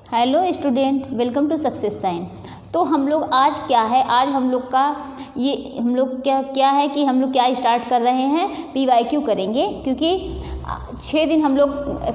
Hello student, welcome to success sign. तो हम लोग आज क्या है, आज हम लोग का क्या है कि हम लोग क्या स्टार्ट कर रहे हैं, PYQ करेंगे। क्योंकि 6 दिन हम लोग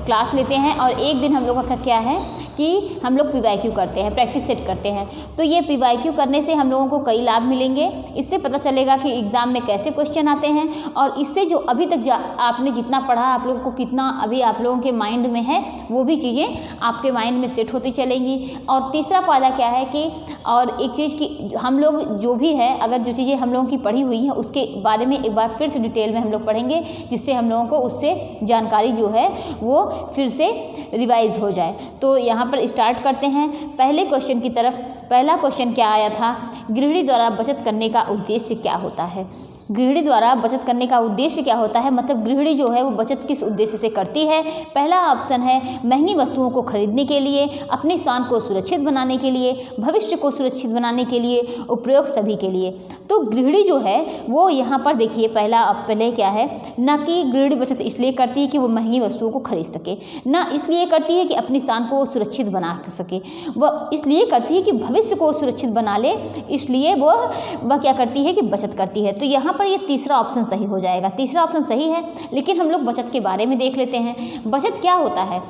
क्लास लेते हैं और एक दिन हम लोग का क्या है कि हम लोग PYQ करते हैं, प्रैक्टिस सेट करते हैं। तो ये PYQ करने से हम लोगों को कई लाभ मिलेंगे। इससे पता चलेगा कि एग्ज़ाम में कैसे क्वेश्चन आते हैं और इससे जो अभी तक आपने जितना पढ़ा, आप लोगों को कितना अभी आप लोगों के माइंड में है, वो भी चीज़ें आपके माइंड में सेट होती चलेंगी। और तीसरा फ़ायदा क्या है कि और एक चीज़ कि हम लोग जो भी है, अगर जो चीज़ें हम लोगों की पढ़ी हुई हैं उसके बारे में एक बार फिर से डिटेल में हम लोग पढ़ेंगे, जिससे हम लोगों को उससे जानकारी जो है वो फिर से रिवाइज हो जाए। तो यहाँ पर स्टार्ट करते हैं पहले क्वेश्चन की तरफ। पहला क्वेश्चन क्या आया था, गृहिणी द्वारा बचत करने का उद्देश्य क्या होता है। गृहिणी द्वारा बचत करने का उद्देश्य क्या होता है, मतलब गृहिणी जो है वो बचत किस उद्देश्य से करती है। पहला ऑप्शन है महंगी वस्तुओं को खरीदने के लिए, अपनी शान को सुरक्षित बनाने के लिए, भविष्य को सुरक्षित बनाने के लिए, उपयोग सभी के लिए। तो गृहिणी जो है वो यहाँ पर देखिए पहले क्या है ना, कि गृहिणी बचत इसलिए करती है कि वो महंगी वस्तुओं को खरीद सके, ना इसलिए करती है कि अपनी शान को सुरक्षित बना सके, वह इसलिए करती है कि भविष्य को सुरक्षित बना ले, इसलिए वह क्या करती है कि बचत करती है। तो यहाँ पर ये तीसरा ऑप्शन सही हो जाएगा, तीसरा ऑप्शन सही है। लेकिन हम लोग बचत के बारे में देख लेते हैं। बचत क्या होता है।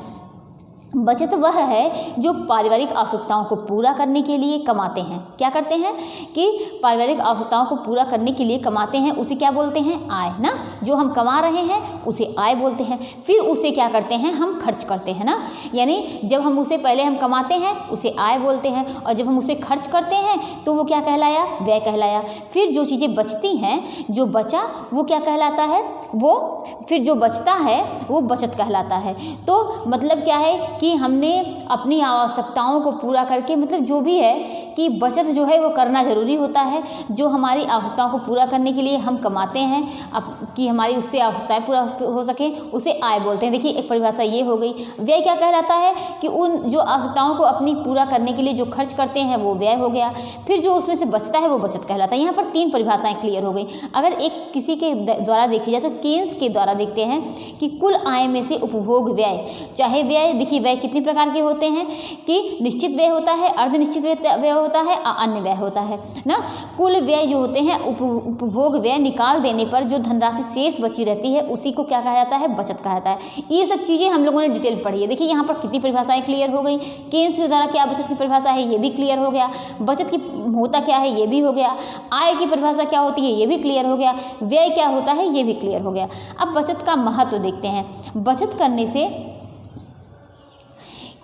बचत वह है जो पारिवारिक आवश्यकताओं को पूरा करने के लिए कमाते हैं। क्या करते हैं कि पारिवारिक आवश्यकताओं को पूरा करने के लिए कमाते हैं, उसे क्या बोलते हैं, आय ना। जो हम कमा रहे हैं उसे आय बोलते हैं। फिर उसे क्या करते हैं, हम खर्च करते हैं ना। यानी जब हम उसे पहले हम कमाते हैं उसे आय बोलते हैं, और जब हम उसे खर्च करते हैं तो वो क्या कहलाया, व्यय कहलाया। फिर जो चीज़ें बचती हैं, जो बचा वो क्या कहलाता है, वो फिर जो बचता है वो बचत कहलाता है। तो मतलब क्या है कि हमने अपनी आवश्यकताओं को पूरा करके, मतलब जो भी है कि बचत जो है वो करना ज़रूरी होता है। जो हमारी आवश्यकताओं को पूरा करने के लिए हम कमाते हैं, अब कि हमारी उससे आवश्यकताएं पूरा हो सके, उसे आय बोलते हैं। देखिए एक परिभाषा ये हो गई। व्यय क्या कहलाता है कि उन जो आवश्यकताओं को अपनी पूरा करने के लिए जो खर्च करते हैं वो व्यय हो गया। फिर जो उसमें से बचता है वो बचत कहलाता है। यहाँ पर 3 परिभाषाएँ क्लियर हो गई। अगर एक किसी के द्वारा देखी जाए तो केन्स के द्वारा देखते हैं कि कुल आय में से उपभोग व्यय, चाहे व्यय, देखिए व्यय कितने प्रकार के होते हैं कि निश्चित व्यय होता है, अर्धनिश्चित व्यय होता है, अन्य व्यय होता है ना। कुल व्यय जो होते हैं, उपभोग व्यय निकाल देने पर जो धनराशि शेष बची रहती है उसी को क्या कहा जाता है, बचत कहा जाता है। ये सब चीज़ें हम लोगों ने डिटेल पढ़ी है। देखिए यहाँ पर कितनी परिभाषाएं क्लियर हो गई। केन्स के द्वारा क्या बचत की परिभाषा है ये भी क्लियर हो गया, बचत की होता क्या है ये भी हो गया, आय की परिभाषा क्या होती है ये भी क्लियर हो गया, व्यय क्या होता है ये भी क्लियर हो गया। अब बचत का महत्व देखते हैं। बचत करने से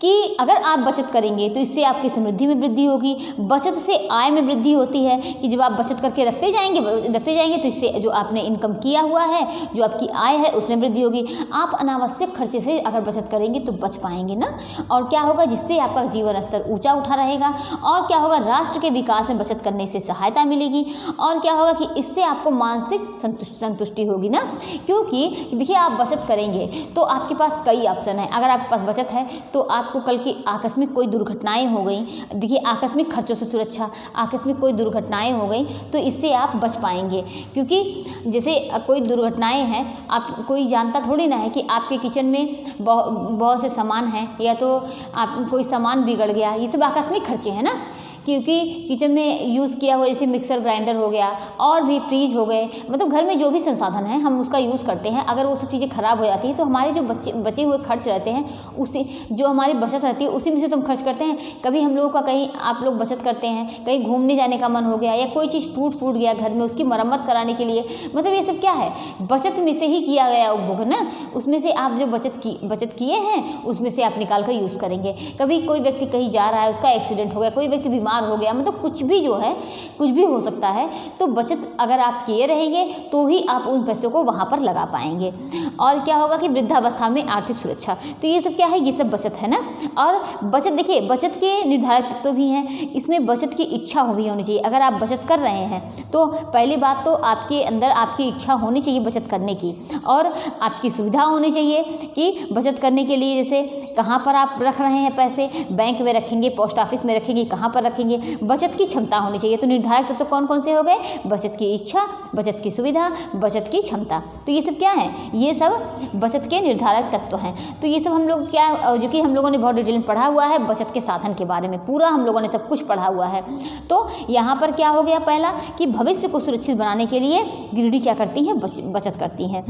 कि अगर आप बचत करेंगे तो इससे आपकी समृद्धि में वृद्धि होगी। बचत से आय में वृद्धि होती है कि जब आप बचत करके रखते जाएंगे तो इससे जो आपने इनकम किया हुआ है, जो आपकी आय है उसमें वृद्धि होगी। आप अनावश्यक खर्चे से अगर बचत करेंगे तो बच पाएंगे ना। और क्या होगा, जिससे आपका जीवन स्तर ऊंचा उठा रहेगा। और क्या होगा, राष्ट्र के विकास में बचत करने से सहायता मिलेगी। और क्या होगा कि इससे आपको मानसिक संतुष्टि होगी ना। क्योंकि देखिए आप बचत करेंगे तो आपके पास कई ऑप्शन है। अगर आपके पास बचत है तो आपको कल की आकस्मिक कोई दुर्घटनाएं हो गई, देखिए आकस्मिक खर्चों से सुरक्षा, आकस्मिक कोई दुर्घटनाएं हो गई तो इससे आप बच पाएंगे। क्योंकि जैसे कोई दुर्घटनाएं हैं, आप कोई जानता थोड़ी ना है कि आपके किचन में बहुत से सामान हैं, या तो आप कोई सामान बिगड़ गया, ये सब आकस्मिक खर्चे हैं ना। क्योंकि किचन में यूज़ किया हुआ जैसे मिक्सर ग्राइंडर हो गया, और भी फ्रीज हो गए, मतलब घर में जो भी संसाधन है हम उसका यूज़ करते हैं। अगर वो सब चीज़ें ख़राब हो जाती हैं तो हमारे जो बचे हुए खर्च रहते हैं, उसी जो हमारी बचत रहती है उसी में से तो हम खर्च करते हैं। कभी हम लोगों का कहीं आप लोग बचत करते हैं, कहीं घूमने जाने का मन हो गया, या कोई चीज़ टूट फूट गया घर में, उसकी मरम्मत कराने के लिए, मतलब ये सब क्या है, बचत में से ही किया गया उपभोग ना। उसमें से आप जो बचत किए हैं उसमें से आप निकाल कर यूज़ करेंगे। कभी कोई व्यक्ति कहीं जा रहा है, उसका एक्सीडेंट हो गया, कोई व्यक्ति बीमार हो गया, मतलब कुछ भी जो है कुछ भी हो सकता है। तो बचत अगर आप किए रहेंगे तो ही आप उन पैसों को वहाँ पर लगा पाएंगे। और क्या होगा कि वृद्धावस्था में आर्थिक सुरक्षा, तो ये सब क्या है, ये सब बचत है ना। और बचत देखिए, बचत के निर्धारक तत्व भी हैं। इसमें बचत की इच्छा भी होनी चाहिए। अगर आप बचत कर रहे हैं तो पहली बात तो आपके अंदर आपकी इच्छा होनी चाहिए बचत करने की, और आपकी सुविधा होनी चाहिए कि बचत करने के लिए जैसे कहाँ पर आप रख रहे हैं पैसे, बैंक में रखेंगे, पोस्ट ऑफिस में रखेंगे, कहाँ पर रखेंगे। बचत की क्षमता होनी चाहिए। तो निर्धारक तत्व कौन कौन से हो गए? बचत की इच्छा, बचत की सुविधा, बचत की क्षमता। तो ये सब क्या है? ये सब बचत के निर्धारक तत्व हैं। तो ये सब हम लोग क्या, जो कि हम लोगों ने बहुत डिटेल में पढ़ा हुआ है बचत के साधन के बारे में, पूरा हम लोगों ने सब कुछ पढ़ा हुआ है। तो यहाँ पर क्या हो गया? पहला कि भविष्य को सुरक्षित बनाने के लिए गृहिणी क्या करती हैं? बचत करती हैं।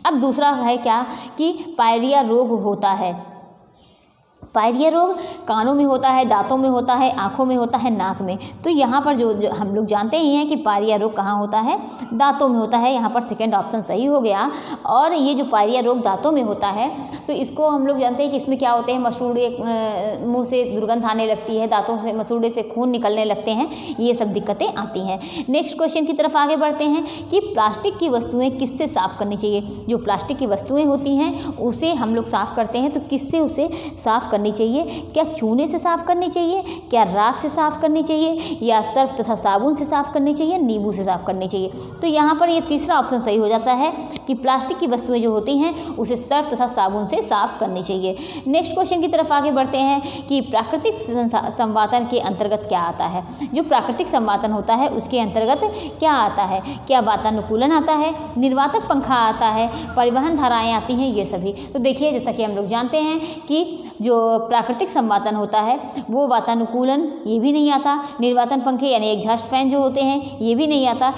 अब दूसरा है क्या कि पायरिया रोग होता है। पायरिया रोग कानों में होता है, दांतों में होता है, आँखों में होता है, नाक में। तो यहाँ पर जो हम लोग जानते ही हैं कि पायरिया रोग कहाँ होता है? दांतों में होता है। यहाँ पर सेकंड ऑप्शन सही हो गया। और ये जो पायरिया रोग दांतों में होता है तो इसको हम लोग जानते हैं कि इसमें क्या होते हैं? मसूड़े, मुँह से दुर्गंध आने लगती है, दांतों से मसूड़े से खून निकलने लगते हैं, ये सब दिक्कतें आती हैं। नेक्स्ट क्वेश्चन की तरफ आगे बढ़ते हैं कि प्लास्टिक की वस्तुएँ किससे साफ़ करनी चाहिए? जो प्लास्टिक की वस्तुएँ होती हैं उसे हम लोग साफ़ करते हैं तो किससे उसे साफ़ करनी चाहिए? क्या चूने से साफ़ करनी चाहिए? क्या राख से साफ़ करनी चाहिए? या सर्फ तथा साबुन से साफ़ करनी चाहिए? नींबू से साफ़ करनी चाहिए? तो यहाँ पर ये तीसरा ऑप्शन सही हो जाता है कि प्लास्टिक की वस्तुएं जो होती हैं उसे सर्फ तथा साबुन से साफ़ करनी चाहिए। नेक्स्ट क्वेश्चन की तरफ आगे बढ़ते हैं कि प्राकृतिक संवातन के अंतर्गत क्या आता है? जो प्राकृतिक संवातन होता है उसके अंतर्गत क्या आता है? क्या वातानुकूलन आता है? निर्वातक पंखा आता है? परिवहन धाराएँ आती हैं? ये सभी। तो देखिए, जैसा कि हम लोग जानते हैं कि जो प्राकृतिक संवातन होता है वो वातानुकूलन ये भी नहीं आता, निर्वातन पंखे यानी एग्जॉस्ट फैन जो होते हैं ये भी नहीं आता,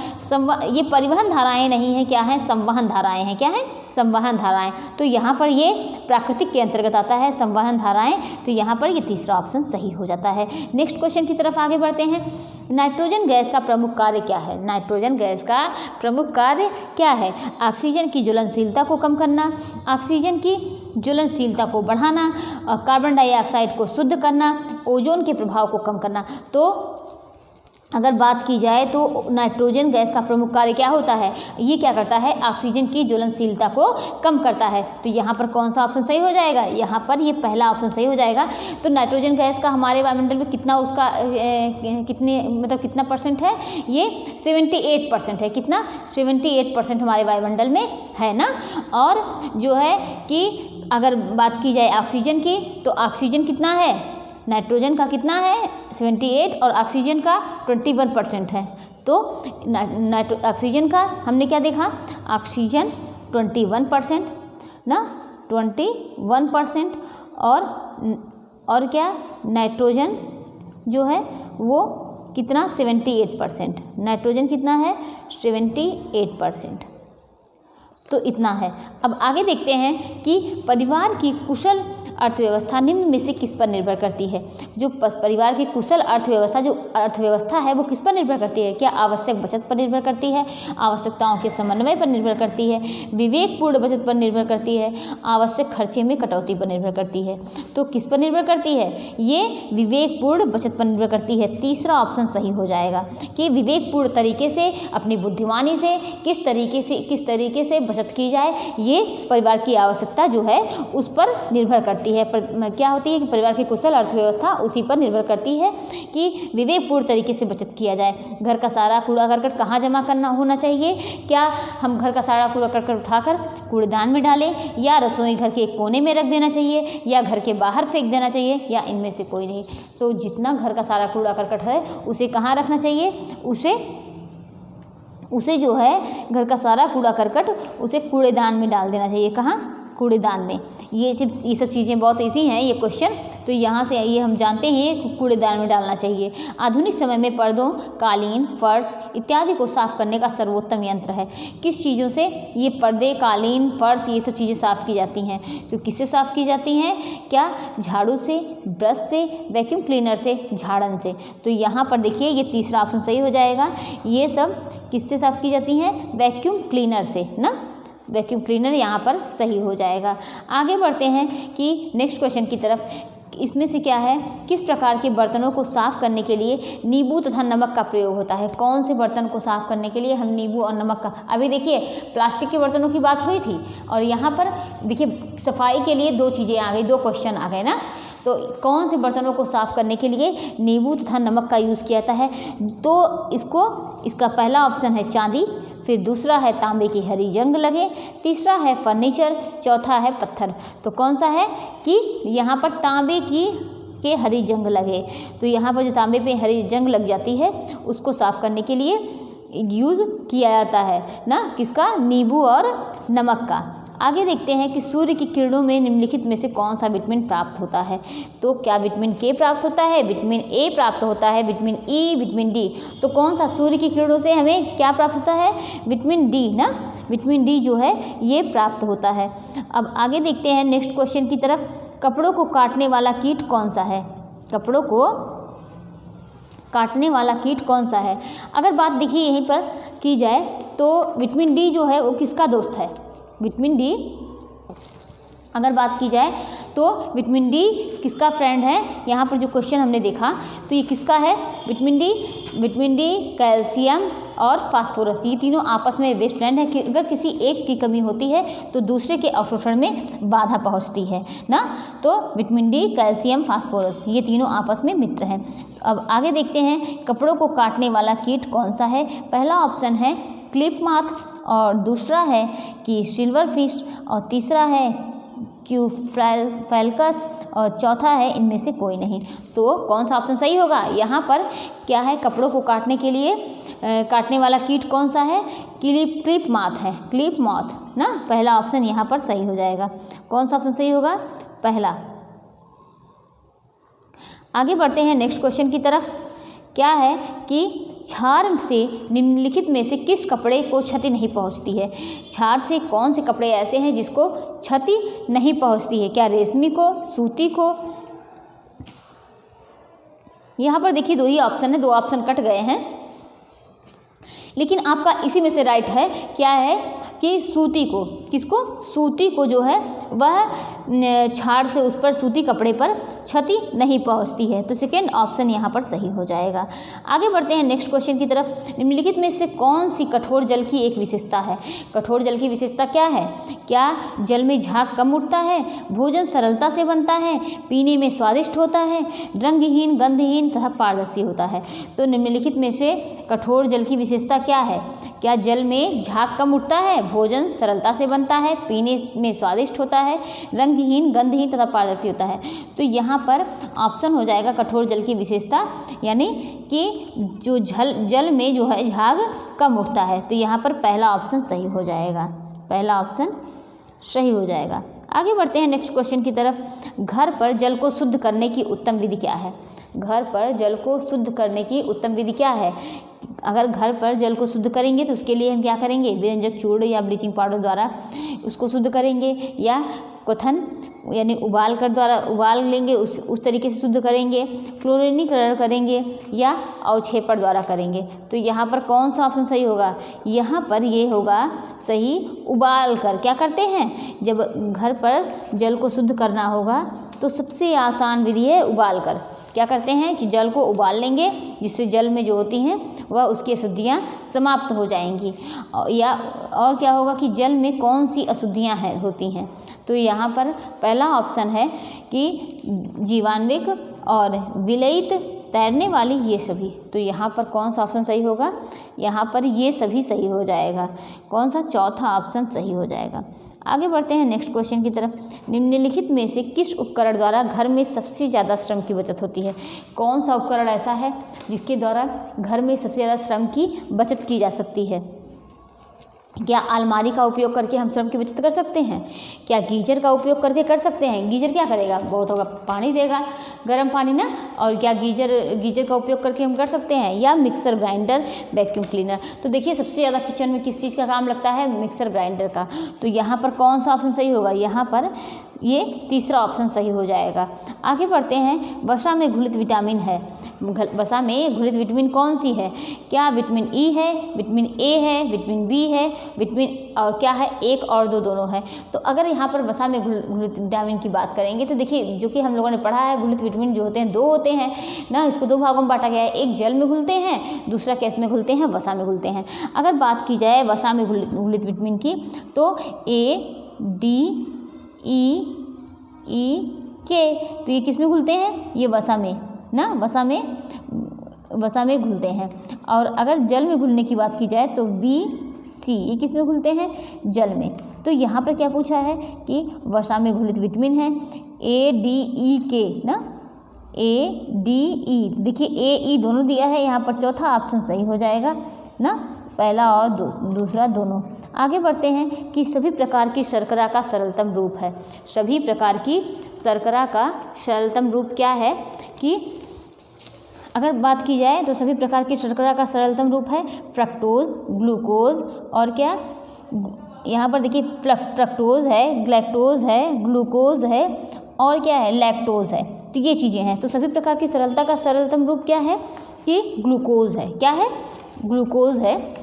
ये परिवहन धाराएं नहीं है, क्या है? संवहन धाराएं हैं। क्या है? संवहन धाराएं। तो यहाँ पर ये प्राकृतिक के अंतर्गत आता है, संवहन धाराएं। तो यहाँ पर ये तीसरा ऑप्शन सही हो जाता है। नेक्स्ट क्वेश्चन की तरफ आगे बढ़ते हैं। नाइट्रोजन गैस का प्रमुख कार्य क्या है? नाइट्रोजन गैस का प्रमुख कार्य क्या है? ऑक्सीजन की ज्वलनशीलता को कम करना, ऑक्सीजन की ज्वलनशीलता को बढ़ाना, कार्बन डाइऑक्साइड को शुद्ध करना, ओजोन के प्रभाव को कम करना। तो अगर बात की जाए तो नाइट्रोजन गैस का प्रमुख कार्य क्या होता है? ये क्या करता है? ऑक्सीजन की ज्वलनशीलता को कम करता है। तो यहाँ पर कौन सा ऑप्शन सही हो जाएगा? यहाँ पर ये पहला ऑप्शन सही हो जाएगा। तो नाइट्रोजन गैस का हमारे वायुमंडल में कितना उसका कितना परसेंट है? ये 78% है। कितना? 78% हमारे वायुमंडल में है ना। और जो है कि अगर बात की जाए ऑक्सीजन की तो ऑक्सीजन कितना है? नाइट्रोजन का कितना है? 78 और ऑक्सीजन का 21% है। तो ऑक्सीजन का हमने क्या देखा? ऑक्सीजन 21% ना, 21%। और क्या? नाइट्रोजन जो है वो कितना? 78%। नाइट्रोजन कितना है? 78%। तो इतना है। अब आगे देखते हैं कि परिवार की कुशल अर्थव्यवस्था निम्न में से किस पर निर्भर करती है? जो परिवार की कुशल अर्थव्यवस्था है वो किस पर निर्भर करती है? क्या आवश्यक बचत पर निर्भर करती है? आवश्यकताओं के समन्वय पर निर्भर करती है? विवेकपूर्ण बचत पर निर्भर करती है? आवश्यक खर्चे में कटौती पर निर्भर करती है? तो किस पर निर्भर करती है? ये विवेकपूर्ण बचत पर निर्भर करती है। तीसरा ऑप्शन सही हो जाएगा कि विवेकपूर्ण तरीके से, अपनी बुद्धिमानी से किस तरीके से बचत की जाए, ये परिवार की आवश्यकता जो है उस पर निर्भर करती है। पर क्या होती है कि परिवार की कुशल अर्थव्यवस्था उसी पर निर्भर करती है कि विवेकपूर्ण तरीके से बचत किया जाए। घर का सारा कूड़ा करकट कहाँ जमा करना होना चाहिए? क्या हम घर का सारा कूड़ा करकट उठाकर कूड़ेदान में डालें, या रसोई घर के एक कोने में रख देना चाहिए, या घर के बाहर फेंक देना चाहिए, या इनमें से कोई नहीं? तो जितना घर का सारा कूड़ा करकट है उसे कहाँ रखना चाहिए? उसे जो है घर का सारा कूड़ा करकट उसे कूड़ेदान में डाल देना चाहिए। कहाँ? कूड़ेदान में। ये सब चीज़ें बहुत ईजी हैं ये क्वेश्चन, तो यहाँ से ये हम जानते हैं कूड़ेदान में डालना चाहिए। आधुनिक समय में पर्दों, कालीन, फर्श इत्यादि को साफ़ करने का सर्वोत्तम यंत्र है। किस चीज़ों से ये पर्दे, कालीन, फर्श ये सब चीज़ें साफ़ की जाती हैं? तो किससे साफ़ की जाती हैं? क्या झाड़ू से, ब्रश से, वैक्यूम क्लीनर से, झाड़न से? तो यहाँ पर देखिए ये तीसरा ऑप्शन सही हो जाएगा। ये सब किससे साफ़ की जाती हैं? वैक्यूम क्लीनर से ना, वैक्यूम क्लीनर यहाँ पर सही हो जाएगा। आगे बढ़ते हैं कि नेक्स्ट क्वेश्चन की तरफ। इसमें से क्या है? किस प्रकार के बर्तनों को साफ़ करने के लिए नींबू तथा नमक का प्रयोग होता है? कौन से बर्तन को साफ़ करने के लिए हम नींबू और नमक का, अभी देखिए प्लास्टिक के बर्तनों की बात हुई थी और यहाँ पर देखिए सफाई के लिए दो चीज़ें आ गई, दो क्वेश्चन आ गए ना। तो कौन से बर्तनों को साफ़ करने के लिए नींबू तथा नमक का यूज़ किया जाता है? तो इसका पहला ऑप्शन है चांदी, फिर दूसरा है तांबे की हरी जंग लगे, तीसरा है फर्नीचर, चौथा है पत्थर। तो कौन सा है कि यहाँ पर तांबे की के हरी जंग लगे। तो यहाँ पर जो तांबे पे हरी जंग लग जाती है उसको साफ़ करने के लिए यूज़ किया जाता है ना, किसका, नींबू और नमक का। आगे देखते हैं कि सूर्य की किरणों में निम्नलिखित में से कौन सा विटामिन प्राप्त होता है। तो क्या विटामिन के प्राप्त होता है, विटामिन ए प्राप्त होता है, विटामिन ई, विटामिन डी। तो कौन सा, सूर्य की किरणों से हमें क्या प्राप्त होता है, विटामिन डी ना, विटामिन डी जो है ये प्राप्त होता है। अब आगे देखते हैं नेक्स्ट क्वेश्चन की तरफ। कपड़ों को काटने वाला कीट कौन सा है, कपड़ों को काटने वाला कीट कौन सा है। अगर बात देखिए यहीं पर की जाए तो विटामिन डी जो है वो किसका दोस्त है, विटामिन डी अगर बात की जाए तो विटामिन डी किसका फ्रेंड है। यहाँ पर जो क्वेश्चन हमने देखा तो ये किसका है, विटामिन डी, कैल्शियम और फास्फोरस, ये तीनों आपस में बेस्ट फ्रेंड है कि अगर किसी एक की कमी होती है तो दूसरे के अवशोषण में बाधा पहुँचती है ना। तो विटामिन डी, कैल्शियम, फास्फोरस ये तीनों आपस में मित्र हैं। अब आगे देखते हैं कपड़ों को काटने वाला कीट कौन सा है। पहला ऑप्शन है क्लिप माथ, और दूसरा है कि सिल्वर फिश, और तीसरा है क्यूफेल्कस, और चौथा है इनमें से कोई नहीं। तो कौन सा ऑप्शन सही होगा, यहाँ पर क्या है, कपड़ों को काटने के लिए काटने वाला कीट कौन सा है, क्लिप माथ है, क्लिप मॉथ ना, पहला ऑप्शन यहाँ पर सही हो जाएगा। कौन सा ऑप्शन सही होगा, पहला। आगे बढ़ते हैं नेक्स्ट क्वेश्चन की तरफ। क्या है कि क्षार से निम्नलिखित में से किस कपड़े को क्षति नहीं पहुंचती है। क्षार से कौन से कपड़े ऐसे हैं जिसको क्षति नहीं पहुंचती है, क्या रेशमी को, सूती को। यहाँ पर देखिए दो ही ऑप्शन है, दो ऑप्शन कट गए हैं, लेकिन आपका इसी में से राइट है, क्या है कि सूती को, किसको, सूती को जो है वह छाड़ से उस पर सूती कपड़े पर क्षति नहीं पहुंचती है। तो सेकेंड ऑप्शन यहाँ पर सही हो जाएगा। आगे बढ़ते हैं नेक्स्ट क्वेश्चन की तरफ। निम्नलिखित में से कौन सी कठोर जल की एक विशेषता है। कठोर जल की विशेषता क्या है, क्या जल में झाग कम उठता है, भोजन सरलता से बनता है, पीने में स्वादिष्ट होता है, रंगहीन, गंधहीन तथा पारदर्शी होता है। तो निम्नलिखित में से कठोर जल की विशेषता क्या है, क्या जल में झाग कम उठता है, भोजन सरलता से बनता है, पीने में स्वादिष्ट होता है, रंगहीन, गंधहीन तथा पारदर्शी होता है। तो यहाँ पर ऑप्शन हो जाएगा कठोर जल की विशेषता, यानी कि जो जल में जो है झाग कम उठता है। तो यहाँ पर पहला ऑप्शन सही हो जाएगा, पहला ऑप्शन सही हो जाएगा। आगे बढ़ते हैं नेक्स्ट क्वेश्चन की तरफ। घर पर जल को शुद्ध करने की उत्तम विधि क्या है। घर पर जल को शुद्ध करने की उत्तम विधि क्या है। अगर घर पर जल को शुद्ध करेंगे तो उसके लिए हम क्या करेंगे, विरंजक चूर्ण या ब्लीचिंग पाउडर द्वारा उसको शुद्ध करेंगे, या क्वथन यानी उबाल लेंगे, उस तरीके से शुद्ध करेंगे, क्लोरीनीकरण करेंगे, या अवक्षेपण द्वारा करेंगे। तो यहाँ पर कौन सा ऑप्शन सही होगा, यहाँ पर ये होगा सही, उबाल कर। क्या करते हैं, जब घर पर जल को शुद्ध करना होगा तो सबसे आसान विधि है उबाल कर। क्या करते हैं कि जल को उबाल लेंगे, जिससे जल में जो होती हैं वह उसकी अशुद्धियाँ समाप्त हो जाएंगी। या और क्या होगा कि जल में कौन सी अशुद्धियाँ होती हैं। तो यहाँ पर पहला ऑप्शन है कि जीवाणुविक और विलयित, तैरने वाली, ये सभी। तो यहाँ पर कौन सा ऑप्शन सही होगा, यहाँ पर ये सभी सही हो जाएगा। कौन सा, चौथा ऑप्शन सही हो जाएगा। आगे बढ़ते हैं नेक्स्ट क्वेश्चन की तरफ। निम्नलिखित में से किस उपकरण द्वारा घर में सबसे ज़्यादा श्रम की बचत होती है। कौन सा उपकरण ऐसा है जिसके द्वारा घर में सबसे ज़्यादा श्रम की बचत की जा सकती है। क्या अलमारी का उपयोग करके हम श्रम की बचत कर सकते हैं, क्या गीजर का उपयोग करके कर सकते हैं। गीजर क्या करेगा, बहुत होगा पानी देगा, गर्म पानी ना, और क्या गीजर का उपयोग करके हम कर सकते हैं, या मिक्सर ग्राइंडर, वैक्यूम क्लीनर। तो देखिए सबसे ज़्यादा किचन में किस चीज़ का काम लगता है, मिक्सर ग्राइंडर का। तो यहाँ पर कौन सा ऑप्शन सही होगा, यहाँ पर ये तीसरा ऑप्शन सही हो जाएगा। आगे बढ़ते हैं। वसा में घुलित विटामिन है, वसा में घुलित विटामिन कौन सी है, क्या विटामिन ई है, विटामिन ए है, विटामिन बी है, विटामिन और क्या है, एक और दो दोनों है। तो अगर यहाँ पर वसा में घुलित विटामिन की बात करेंगे तो देखिए जो कि हम लोगों ने पढ़ा है, घुलित विटामिन जो होते हैं दो होते हैं ना, इसको दो भागों में बांटा गया है, एक जल में घुलते हैं, दूसरा कैस में घुलते हैं, वसा में घुलते हैं। अगर बात की जाए वसा में घुलित विटामिन की तो ए, डी, ई, के, तो ये किस में घुलते हैं, ये वसा में ना, वसा में घुलते हैं। और अगर जल में घुलने की बात की जाए तो बी, सी, ये किस में घुलते हैं, जल में। तो यहाँ पर क्या पूछा है कि वसा में घुलित विटामिन है ए, डी, ई, के ना, ADE। देखिए AE दोनों दिया है, यहाँ पर चौथा ऑप्शन सही हो जाएगा ना, पहला और दूसरा दोनों। आगे बढ़ते हैं कि सभी प्रकार की शर्करा का सरलतम रूप है। सभी प्रकार की शर्करा का सरलतम रूप क्या है कि अगर बात की जाए तो सभी प्रकार की शर्करा का सरलतम रूप है फ्रक्टोज, ग्लूकोज और क्या, यहाँ पर देखिए फ्रक्टोज है, ग्लैक्टोज है, ग्लूकोज है और क्या है, लैक्टोज है। तो ये चीज़ें हैं। तो सभी प्रकार की सरलता का सरलतम रूप क्या है कि ग्लूकोज है। क्या है, ग्लूकोज है,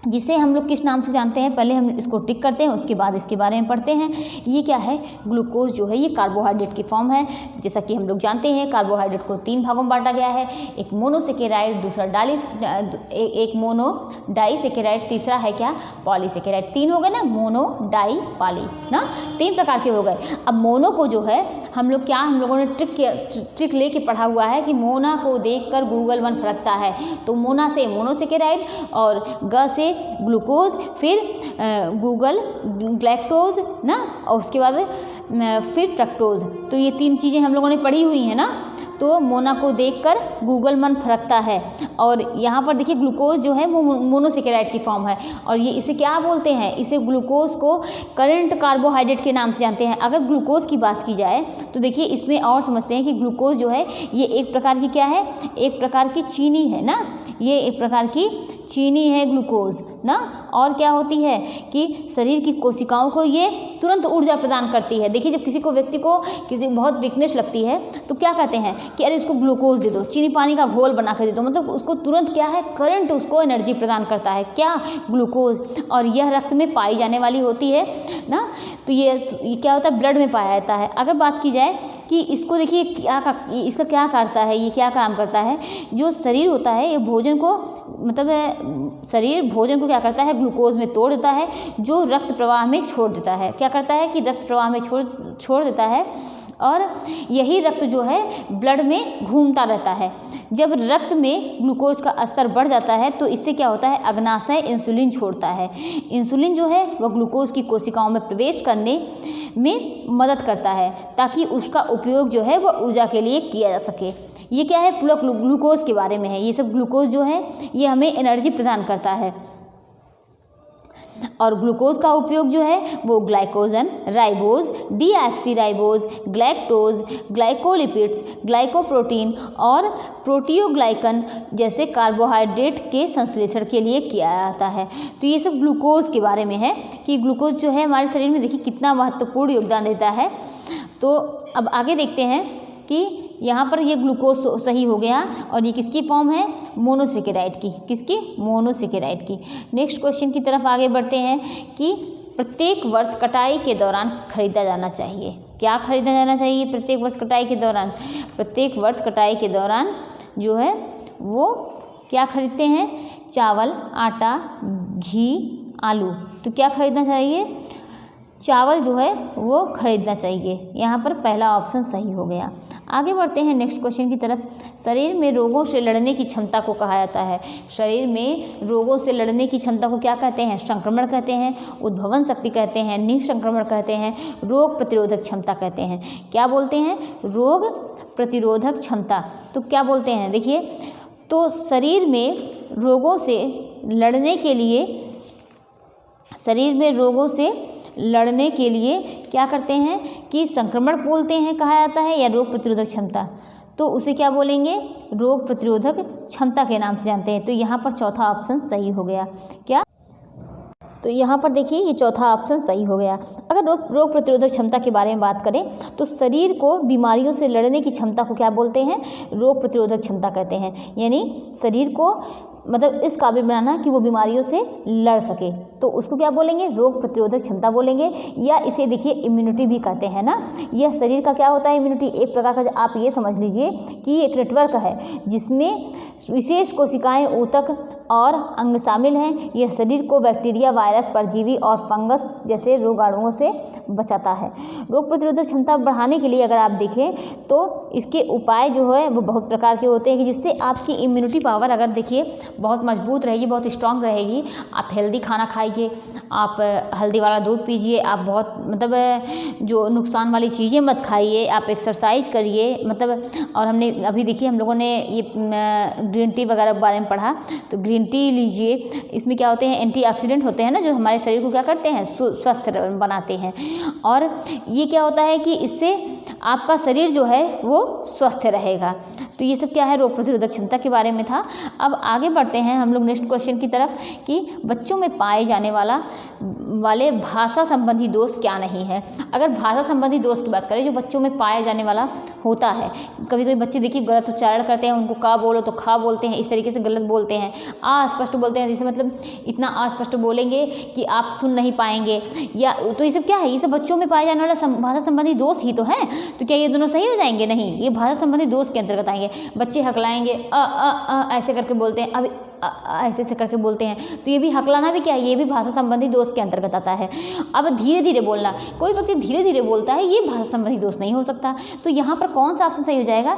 जिसे हम लोग किस नाम से जानते हैं, पहले हम इसको टिक करते हैं, उसके बाद इसके बारे में पढ़ते हैं। ये क्या है, ग्लूकोज जो है ये कार्बोहाइड्रेट की फॉर्म है। जैसा कि हम लोग जानते हैं कार्बोहाइड्रेट को 3 भागों में बांटा गया है, एक मोनोसेकेराइड, दूसरा एक मोनो डाइसेकेराइड, तीसरा है क्या, पॉलीसेकेराइड। 3 हो गए ना, मोनो डाई पॉली ना, 3 प्रकार के हो गए। अब मोनो को जो है हम लोगों ने ट्रिक लेके पढ़ा हुआ है कि मोना को देखकर गूगल मन फरकता है। तो मोना से मोनोसेकेराइड और ग से ग्लूकोज, फिर गूगल ग्लैक्टोज ना, और उसके बाद फिर फ्रक्टोज। तो ये 3 चीज़ें हम लोगों ने पढ़ी हुई हैं ना। तो मोना को देखकर गूगल मन फरकता है। और यहाँ पर देखिए ग्लूकोज जो है वो मोनोसेकेराइड की फॉर्म है और ये इसे क्या बोलते हैं, इसे ग्लूकोज को करंट कार्बोहाइड्रेट के नाम से जानते हैं। अगर ग्लूकोज की बात की जाए तो देखिए इसमें और समझते हैं कि ग्लूकोज जो है ये एक प्रकार की क्या है, एक प्रकार की चीनी है ना, ये एक प्रकार की चीनी है ग्लूकोज ना। और क्या होती है कि शरीर की कोशिकाओं को ये तुरंत ऊर्जा प्रदान करती है। देखिए जब व्यक्ति को बहुत वीकनेस लगती है तो क्या कहते हैं कि अरे इसको ग्लूकोज दे दो, चीनी पानी का घोल बना कर दे दो, मतलब उसको तुरंत क्या है, करंट उसको एनर्जी प्रदान करता है क्या, ग्लूकोज। और यह रक्त में पाई जाने वाली होती है ना। तो ये क्या होता है, ब्लड में पाया जाता है। अगर बात की जाए कि इसको देखिए इसका क्या करता है, ये क्या काम करता है, जो शरीर होता है ये भोजन को शरीर भोजन को क्या करता है, ग्लूकोज में तोड़ देता है, जो रक्त प्रवाह में छोड़ देता है। क्या करता है कि रक्त प्रवाह में छोड़ देता है और यही रक्त जो है ब्लड में घूमता रहता है। जब रक्त में ग्लूकोज का स्तर बढ़ जाता है तो इससे क्या होता है, अग्नाशय इंसुलिन छोड़ता है। इंसुलिन जो है वह ग्लूकोज की कोशिकाओं में प्रवेश करने में मदद करता है ताकि उसका उपयोग जो है वह ऊर्जा के लिए किया जा सके। ये क्या है, पूरा ग्लूकोज के बारे में है। ये सब ग्लूकोज जो है ये हमें एनर्जी प्रदान करता है। और ग्लूकोज का उपयोग जो है वो glycogen, ribose, deoxyribose, galactose, glycolipids, glycoprotein और प्रोटियोग्लाइकन जैसे कार्बोहाइड्रेट के संश्लेषण के लिए किया जाता है। तो ये सब ग्लूकोज के बारे में है कि ग्लूकोज जो है हमारे शरीर में देखिए कितना महत्वपूर्ण योगदान देता है। तो अब आगे देखते हैं कि यहाँ पर ये ग्लूकोज सही हो गया और ये किसकी फॉर्म है, मोनोसेकेराइड की। किसकी, मोनोसेकेराइड की। नेक्स्ट क्वेश्चन की तरफ आगे बढ़ते हैं कि प्रत्येक वर्ष कटाई के दौरान खरीदा जाना चाहिए। क्या खरीदा जाना चाहिए प्रत्येक वर्ष कटाई के दौरान? प्रत्येक वर्ष कटाई के दौरान जो है वो क्या खरीदते हैं, चावल, आटा, घी, आलू। तो क्या खरीदना चाहिए, चावल जो है वो खरीदना चाहिए। यहाँ पर पहला ऑप्शन सही हो गया। आगे बढ़ते हैं नेक्स्ट क्वेश्चन की तरफ। शरीर में रोगों से लड़ने की क्षमता को कहा जाता है। शरीर में रोगों से लड़ने की क्षमता को क्या कहते हैं, संक्रमण कहते हैं, उद्भवन शक्ति कहते हैं, निसंक्रमण कहते हैं, रोग प्रतिरोधक क्षमता कहते हैं। क्या बोलते हैं, रोग प्रतिरोधक क्षमता। तो क्या बोलते हैं, देखिए तो शरीर में रोगों से लड़ने के लिए, शरीर में रोगों से लड़ने के लिए क्या करते हैं कि संक्रमण बोलते हैं, कहा जाता है, या रोग प्रतिरोधक क्षमता। तो उसे क्या बोलेंगे, रोग प्रतिरोधक क्षमता के नाम से जानते हैं। तो यहाँ पर चौथा ऑप्शन सही हो गया। क्या, तो यहाँ पर देखिए ये चौथा ऑप्शन सही हो गया। अगर रोग प्रतिरोधक क्षमता के बारे में बात करें तो शरीर को बीमारियों से लड़ने की क्षमता को क्या बोलते हैं, रोग प्रतिरोधक क्षमता कहते हैं। यानी शरीर को मतलब इस काबिल बनाना कि वो बीमारियों से लड़ सके, तो उसको क्या बोलेंगे, रोग प्रतिरोधक क्षमता बोलेंगे। या इसे देखिए इम्यूनिटी भी कहते हैं ना। यह शरीर का क्या होता है, इम्यूनिटी एक प्रकार का, आप ये समझ लीजिए कि एक नेटवर्क है जिसमें विशेष कोशिकाएं ऊतक और अंग शामिल हैं। यह शरीर को बैक्टीरिया, वायरस, परजीवी और फंगस जैसे रोगाणुओं से बचाता है। रोग प्रतिरोधक क्षमता बढ़ाने के लिए अगर आप देखें तो इसके उपाय जो है वो बहुत प्रकार के होते हैं कि जिससे आपकी इम्यूनिटी पावर अगर देखिए बहुत मजबूत रहेगी, बहुत स्ट्रांग रहेगी। आप हेल्दी खाना खाइए, आप हल्दी वाला दूध पीजिए, आप बहुत मतलब जो नुकसान वाली चीज़ें मत खाइए, आप एक्सरसाइज करिए मतलब। और हमने अभी देखिए हम लोगों ने ये ग्रीन टी वगैरह के बारे में पढ़ा, तो ग्रीन टी लीजिए। इसमें क्या होते हैं, एंटीऑक्सीडेंट होते हैं ना, जो हमारे शरीर को क्या करते हैं, स्वस्थ बनाते हैं। और ये क्या होता है कि इससे आपका शरीर जो है वो स्वस्थ रहेगा। तो ये सब क्या है, रोग प्रतिरोधक क्षमता के बारे में था। अब आगे बढ़ते हैं हम लोग नेक्स्ट क्वेश्चन की तरफ कि बच्चों में पाए जाने वाले भाषा संबंधी दोष क्या नहीं है। अगर भाषा संबंधी दोष की बात करें जो बच्चों में पाया जाने वाला होता है, कभी कभी बच्चे देखिए गलत उच्चारण करते हैं, उनको का बोलो तो खा बोलते हैं, इस तरीके से गलत बोलते हैं। अस्पष्ट बोलते हैं, जैसे मतलब इतना अस्पष्ट बोलेंगे कि आप सुन नहीं पाएंगे, या तो ये सब क्या है, ये सब बच्चों में पाए जाने वाला भाषा संबंधी दोष ही तो है। तो क्या ये दोनों सही हो जाएंगे? नहीं, ये भाषा संबंधी दोष के अंतर्गत आएंगे। बच्चे हकलाएंगे, ऐसे करके बोलते हैं, अभी ऐसे करके बोलते हैं, तो ये भी हकलाना भी क्या है, ये भी भाषा संबंधी दोष के अंतर्गत आता है। अब धीरे धीरे बोलना, कोई व्यक्ति धीरे धीरे बोलता है, ये भाषा संबंधी दोष नहीं हो सकता। तो यहाँ पर कौन सा ऑप्शन सही हो जाएगा?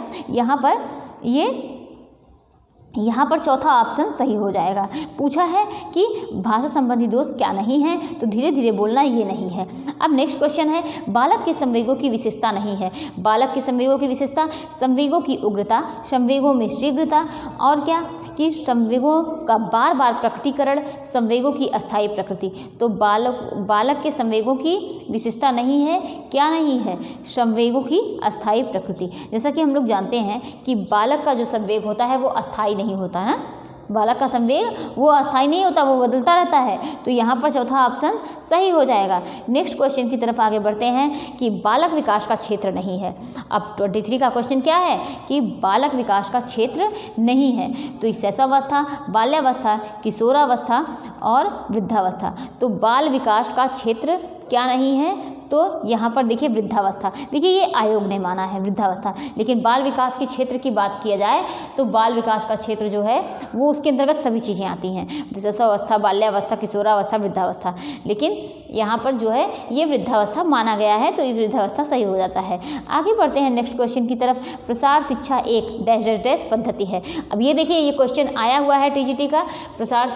यहाँ पर चौथा ऑप्शन सही हो जाएगा। पूछा है कि भाषा संबंधी दोष क्या नहीं है, तो धीरे धीरे बोलना ये नहीं है। अब नेक्स्ट क्वेश्चन है, बालक के संवेगों की विशेषता नहीं है। बालक के संवेगों की विशेषता, संवेगों की उग्रता, संवेगों में शीघ्रता, और क्या कि संवेगों का बार बार प्रकटीकरण, संवेगों की अस्थायी प्रकृति। तो बालक के संवेगों की विशेषता नहीं है, क्या नहीं है, संवेगों की अस्थायी प्रकृति। जैसा कि हम लोग जानते हैं कि बालक का जो संवेग होता है वो अस्थायी नहीं होता है ना, बालक का संवेग वो अस्थायी नहीं होता, वो बदलता रहता है। तो यहाँ पर चौथा ऑप्शन सही हो जाएगा। नेक्स्ट क्वेश्चन की तरफ आगे बढ़ते हैं कि बालक विकास का क्षेत्र नहीं है। अब 23 का क्वेश्चन क्या है कि बालक विकास का क्षेत्र नहीं है। तो शैशवावस्था, बाल्यावस्था, किशोरावस्था और वृद्धावस्था। तो बाल विकास का क्षेत्र क्या नहीं है, तो यहाँ पर देखिए वृद्धावस्था। देखिए ये आयोग ने माना है वृद्धावस्था, लेकिन बाल विकास के क्षेत्र की बात किया जाए तो बाल विकास का क्षेत्र जो है वो उसके अंतर्गत सभी चीज़ें आती हैं, शैशवावस्था, बाल्यावस्था, किशोरावस्था, वृद्धावस्था। लेकिन यहाँ पर जो है ये वृद्धावस्था माना गया है, तो ये वृद्धावस्था सही हो जाता है। आगे बढ़ते हैं नेक्स्ट क्वेश्चन की तरफ। प्रसार शिक्षा एक डैश डैश डैश पद्धति है। अब ये देखिए ये क्वेश्चन आया हुआ है टीजीटी का। प्रसार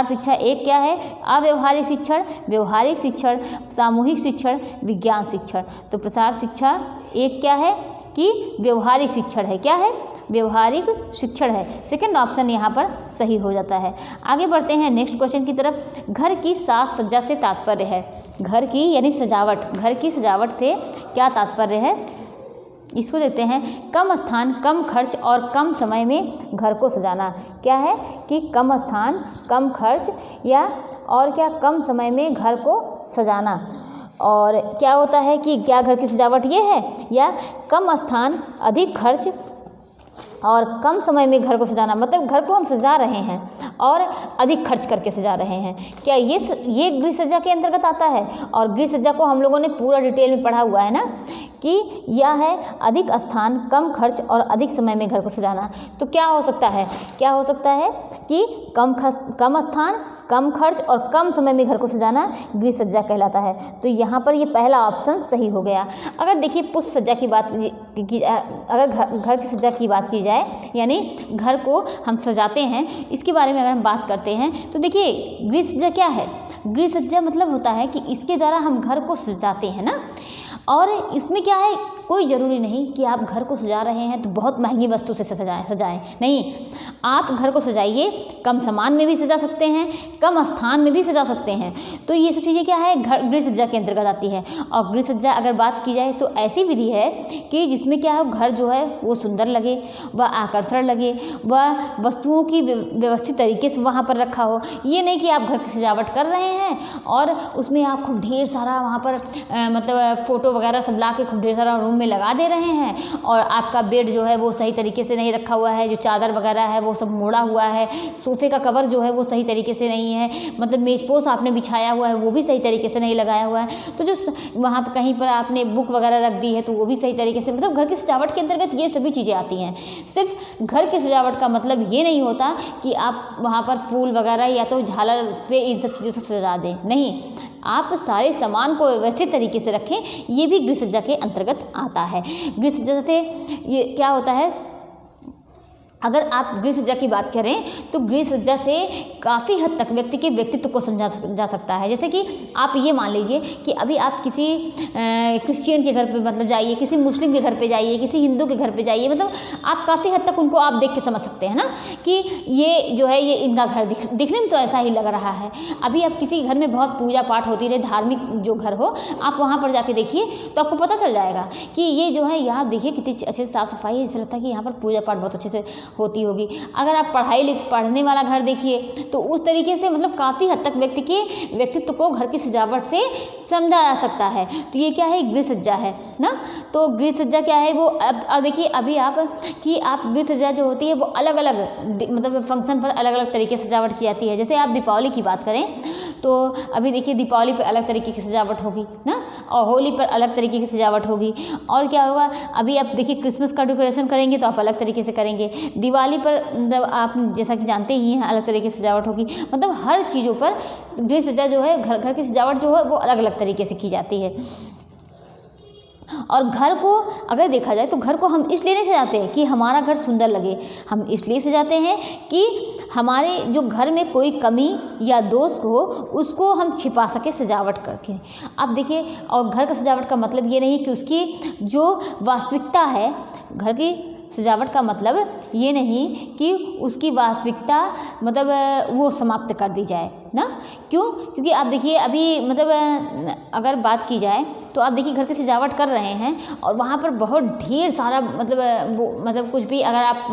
शिक्षा एक क्या है? अव्यवहारिक शिक्षण, व्यवहारिक शिक्षण, सामूहिक शिक्षण, विज्ञान शिक्षण। तो प्रसार शिक्षा एक क्या है कि व्यवहारिक शिक्षण है। क्या है? व्यवहारिक शिक्षण है। सेकंड ऑप्शन यहाँ पर सही हो जाता है। आगे बढ़ते हैं नेक्स्ट क्वेश्चन की तरफ। घर की साज सज्जा से तात्पर्य है। घर की यानी सजावट, घर की सजावट से क्या तात्पर्य है? इसको देते हैं कम स्थान, कम खर्च और कम समय में घर को सजाना। क्या है कि कम स्थान, कम खर्च या और क्या कम समय में घर को सजाना। और क्या होता है कि क्या घर की सजावट ये है, या कम स्थान, अधिक खर्च और कम समय में घर को सजाना, मतलब घर को हम सजा रहे हैं और अधिक खर्च करके सजा रहे हैं। क्या ये गृह सज्जा के अंतर्गत आता है? और गृह सज्जा को हम लोगों ने पूरा डिटेल में पढ़ा हुआ है ना कि यह है अधिक स्थान, कम खर्च और अधिक समय में घर को सजाना। तो क्या हो सकता है? क्या हो सकता है कि कम स्थान, कम खर्च और कम समय में घर को सजाना गृह सज्जा कहलाता है। तो यहाँ पर ये पहला ऑप्शन सही हो गया। अगर देखिए पुष्प सज्जा की बात अगर घर की सज्जा की बात की जाए, यानी घर को हम सजाते हैं, इसके बारे में अगर हम बात करते हैं तो देखिए गृह सज्जा क्या है? गृह सज्जा मतलब होता है कि इसके द्वारा हम घर को सजाते हैं ना। और इसमें क्या है, कोई ज़रूरी नहीं कि आप घर को सजा रहे हैं तो बहुत महंगी वस्तु से सजाएं। नहीं, आप घर को सजाइए, कम सामान में भी सजा सकते हैं, कम स्थान में भी सजा सकते हैं। तो ये सब चीज़ें क्या है, गृह सज्जा के अंतर्गत आती है। और गृह सज्जा अगर बात की जाए तो ऐसी विधि है कि जिसमें क्या है, घर जो है वो सुंदर लगे, वह आकर्षण लगे, वह वस्तुओं की व्यवस्थित तरीके से वहाँ पर रखा हो। ये नहीं कि आप घर की सजावट कर रहे हैं और उसमें आप खूब ढेर सारा वहाँ पर मतलब फ़ोटो वगैरह सब ला के खूब ढेर सारा रूम रूम में लगा दे रहे हैं, और आपका बेड जो है वो सही तरीके से नहीं रखा हुआ है, जो चादर वगैरह है वो सब मोड़ा हुआ है, सोफ़े का कवर जो है वो सही तरीके से नहीं है, मतलब मेज़पोश आपने बिछाया हुआ है वो भी सही तरीके से नहीं लगाया हुआ है, तो जो वहाँ पर कहीं पर आपने बुक वगैरह रख दी है तो वो भी सही तरीके से, मतलब घर की सजावट के अंतर्गत ये सभी चीज़ें आती हैं। सिर्फ घर की सजावट का मतलब ये नहीं होता कि आप वहाँ पर फूल वगैरह या तो झालर से इन सब चीज़ों से सजा दें, नहीं, आप सारे सामान को व्यवस्थित तरीके से रखें, ये भी गृह सज्जा के अंतर्गत आता है। गृह सज्जा से ये क्या होता है, अगर आप गृह सज्जा की बात करें तो गृह सज्जा से काफ़ी हद तक व्यक्ति के व्यक्तित्व को समझा जा सकता है। जैसे कि आप ये मान लीजिए कि अभी आप किसी क्रिश्चियन के घर पे मतलब जाइए, किसी मुस्लिम के घर पे जाइए, किसी हिंदू के घर पे जाइए, मतलब आप काफ़ी हद तक उनको आप देख के समझ सकते हैं ना कि ये जो है ये इनका घर दिखने में तो ऐसा ही लग रहा है। अभी आप किसी घर में बहुत पूजा पाठ होती रहे, धार्मिक जो घर हो, आप वहाँ पर जाके देखिए तो आपको पता चल जाएगा कि ये जो है यहाँ देखिए कितनी अच्छे से साफ़ सफाई है, ऐसा लगता है कि यहाँ पर पूजा पाठ बहुत अच्छे से होती होगी। अगर आप पढ़ने वाला घर देखिए तो उस तरीके से मतलब काफ़ी हद तक व्यक्ति के व्यक्तित्व को घर की सजावट से समझा जा सकता है। तो ये क्या है, गृह सज्जा है ना। तो गृह सज्जा क्या है वो, अब देखिए अभी आप गृह सज्जा जो होती है वो अलग अलग मतलब फंक्शन पर अलग अलग तरीके से सजावट की जाती है। जैसे आप दीपावली की बात करें तो अभी देखिए दीपावली पर अलग तरीके की सजावट होगी ना, और होली पर अलग तरीके की सजावट होगी। और क्या होगा, अभी आप देखिए क्रिसमस का डेकोरेशन करेंगे तो आप अलग तरीके से करेंगे, दिवाली पर मतलब आप जैसा कि जानते ही हैं अलग तरीके से सजावट होगी। मतलब हर चीज़ों पर गृह सज्जा जो है, घर की सजावट जो है वो अलग अलग तरीके से की जाती है। और घर को अगर देखा जाए तो घर को हम इसलिए नहीं सजाते हैं कि हमारा घर सुंदर लगे, हम इसलिए सजाते हैं कि हमारे जो घर में कोई कमी या दोष हो उसको हम छिपा सके सजावट करके। अब देखिए, और घर का सजावट का मतलब ये नहीं कि उसकी जो वास्तविकता है, घर की सजावट का मतलब ये नहीं कि उसकी वास्तविकता मतलब वो समाप्त कर दी जाए ना। क्यों? क्योंकि आप देखिए अभी मतलब अगर बात की जाए तो आप देखिए घर की सजावट कर रहे हैं और वहाँ पर बहुत ढेर सारा मतलब कुछ भी, अगर आप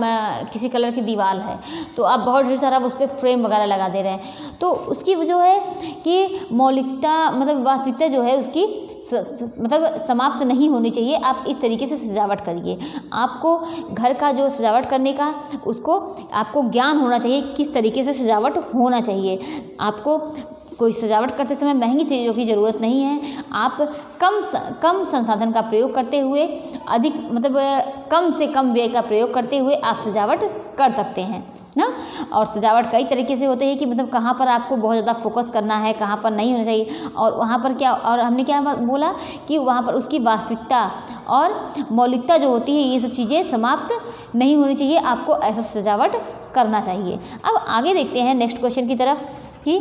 किसी कलर की दीवार है तो आप बहुत ढेर सारा उस पर फ्रेम वगैरह लगा दे रहे हैं, तो उसकी जो है कि मौलिकता मतलब वास्तविकता जो है उसकी मतलब समाप्त नहीं होनी चाहिए। आप इस तरीके से सजावट करिए। आपको घर का जो सजावट करने का उसको आपको ज्ञान होना चाहिए, किस तरीके से सजावट होना चाहिए। आपको कोई सजावट करते समय महंगी चीज़ों की ज़रूरत नहीं है। आप कम संसाधन का प्रयोग करते हुए अधिक मतलब कम से कम व्यय का प्रयोग करते हुए आप सजावट कर सकते हैं ना। और सजावट कई तरीके से होते हैं कि मतलब कहाँ पर आपको बहुत ज़्यादा फोकस करना है, कहाँ पर नहीं होना चाहिए, और वहाँ पर क्या, और हमने क्या बोला कि वहाँ पर उसकी वास्तविकता और मौलिकता जो होती है ये सब चीज़ें समाप्त नहीं होनी चाहिए। आपको ऐसा सजावट करना चाहिए। अब आगे देखते हैं नेक्स्ट क्वेश्चन की तरफ कि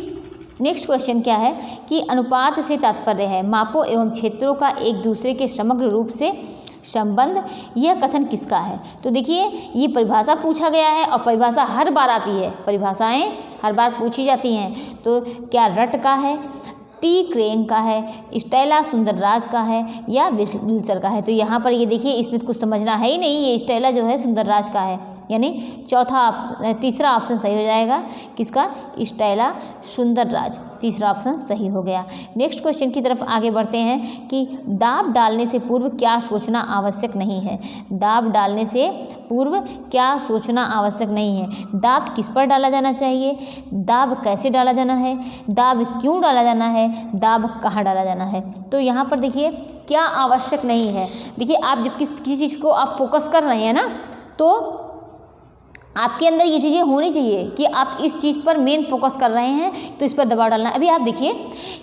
नेक्स्ट क्वेश्चन क्या है कि अनुपात से तात्पर्य है मापों एवं क्षेत्रों का एक दूसरे के समग्र रूप से संबंध, यह कथन किसका है। तो देखिए ये परिभाषा पूछा गया है और परिभाषा हर बार आती है, परिभाषाएं हर बार पूछी जाती हैं। तो क्या रट का है, टी क्रेन का है, स्टेला सुंदरराज का है या विल्सर का है। तो यहाँ पर ये देखिए इसमें कुछ समझना है ही नहीं, ये स्टेला जो है सुंदरराज का है, यानी तीसरा ऑप्शन सही हो जाएगा। किसका? स्टेला सुंदरराज, तीसरा ऑप्शन सही हो गया। नेक्स्ट क्वेश्चन की तरफ आगे बढ़ते हैं कि दाब डालने से पूर्व क्या सोचना आवश्यक नहीं है। दाब डालने से पूर्व क्या सोचना आवश्यक नहीं है। दाब किस पर डाला जाना चाहिए, दाब कैसे डाला जाना है, दाब क्यों डाला जाना है, दाब कहाँ डाला जाना है। तो यहाँ पर देखिए क्या आवश्यक नहीं है। देखिए आप जब किसी चीज़ को आप फोकस कर रहे हैं ना, तो आपके अंदर ये चीज़ें होनी चाहिए कि आप इस चीज़ पर मेन फोकस कर रहे हैं तो इस पर दबाव डालना। अभी आप देखिए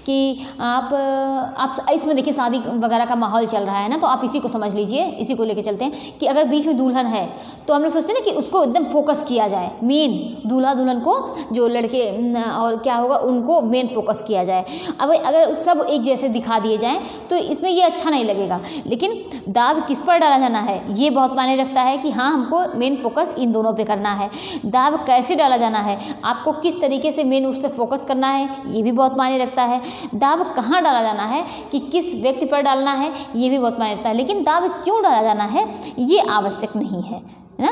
कि आप इसमें देखिए शादी वगैरह का माहौल चल रहा है ना, तो आप इसी को समझ लीजिए, इसी को लेके चलते हैं कि अगर बीच में दुल्हन है तो हम लोग सोचते हैं ना कि उसको एकदम फोकस किया जाए, मेन दूल्हा दुल्हन को, जो लड़के और क्या होगा उनको मेन फोकस किया जाए। अब अगर सब एक जैसे दिखा दिए जाएँ तो इसमें ये अच्छा नहीं लगेगा। लेकिन दाब किस पर डाला जाना है ये बहुत मायने रखता है कि हाँ हमको मेन फोकस इन दोनों पे करना है। दाब कैसे डाला जाना है, आपको किस तरीके से मेन उस पर फोकस करना है ये भी बहुत मायने रखता है। दाब कहाँ डाला जाना है कि किस व्यक्ति पर डालना है ये भी बहुत मायने रखता है। लेकिन दाब क्यों डाला जाना है ये आवश्यक नहीं है ना।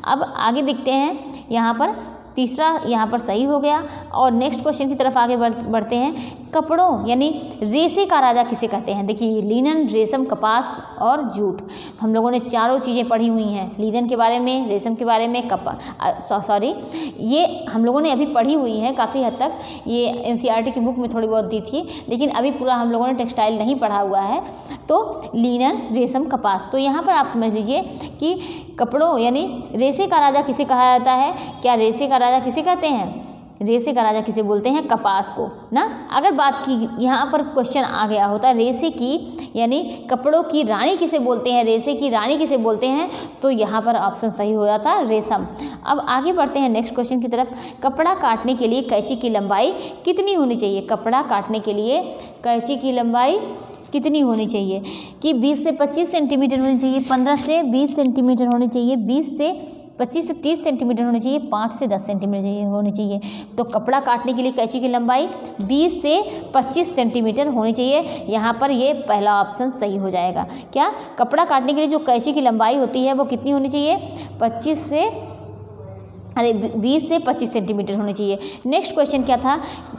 अब आगे देखते हैं, यहाँ पर तीसरा यहाँ पर सही हो गया। और नेक्स्ट क्वेश्चन की तरफ आगे बढ़ते हैं कपड़ों यानी रेशे का राजा किसे कहते हैं? देखिए लिनन, रेशम, कपास और जूट। हम लोगों ने चारों चीज़ें पढ़ी हुई हैं, लिनन के बारे में, रेशम के बारे में, ये हम लोगों ने अभी पढ़ी हुई है काफ़ी हद तक, ये एनसीईआरटी की बुक में थोड़ी बहुत दी थी, लेकिन अभी पूरा हम लोगों ने टेक्सटाइल नहीं पढ़ा हुआ है। तो लिनन, रेशम, कपास। तो यहाँ पर आप समझ लीजिए कि कपड़ों यानी रेशे का राजा किसे कहा जाता है? क्या रेशे का राजा किसे कहते हैं? रेशे का राजा किसे बोलते हैं? कपास को ना। अगर बात की यहाँ पर क्वेश्चन आ गया होता रेशे की यानी कपड़ों की रानी किसे बोलते हैं, रेशे की रानी किसे बोलते हैं, तो यहाँ पर ऑप्शन सही हो जाता रेशम। अब आगे बढ़ते हैं नेक्स्ट क्वेश्चन की तरफ। कपड़ा काटने के लिए कैंची की लंबाई कितनी होनी चाहिए? कपड़ा काटने के लिए कैंची की लंबाई कितनी होनी चाहिए? कि 20 से 25 सेंटीमीटर होनी चाहिए, 15 से 20 सेंटीमीटर होनी चाहिए, 20 से 25 से 30 सेंटीमीटर होनी चाहिए, 5 से 10 सेंटीमीटर होनी चाहिए। तो कपड़ा काटने के लिए कैंची की लंबाई 20 से 25 सेंटीमीटर होनी चाहिए। यहाँ पर ये पहला ऑप्शन सही हो जाएगा। क्या कपड़ा काटने के लिए जो कैंची की लंबाई होती है वो कितनी होनी चाहिए? 20 से 25 सेंटीमीटर होनी चाहिए। नेक्स्ट क्वेश्चन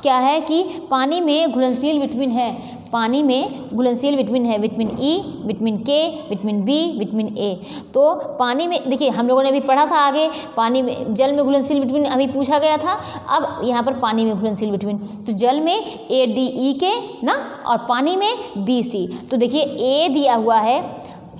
क्या है कि पानी में घुलनशील विटामिन है। पानी में घुलनशील विटामिन है विटामिन ई, विटामिन के, विटामिन बी, विटामिन ए। तो पानी में देखिए हम लोगों ने अभी पढ़ा था आगे, पानी में जल में घुलनशील विटामिन अभी पूछा गया था। अब यहाँ पर पानी में घुलनशील विटामिन, तो जल में ए, डी, ई के ना, और पानी में बी, सी। तो देखिए ए दिया हुआ है,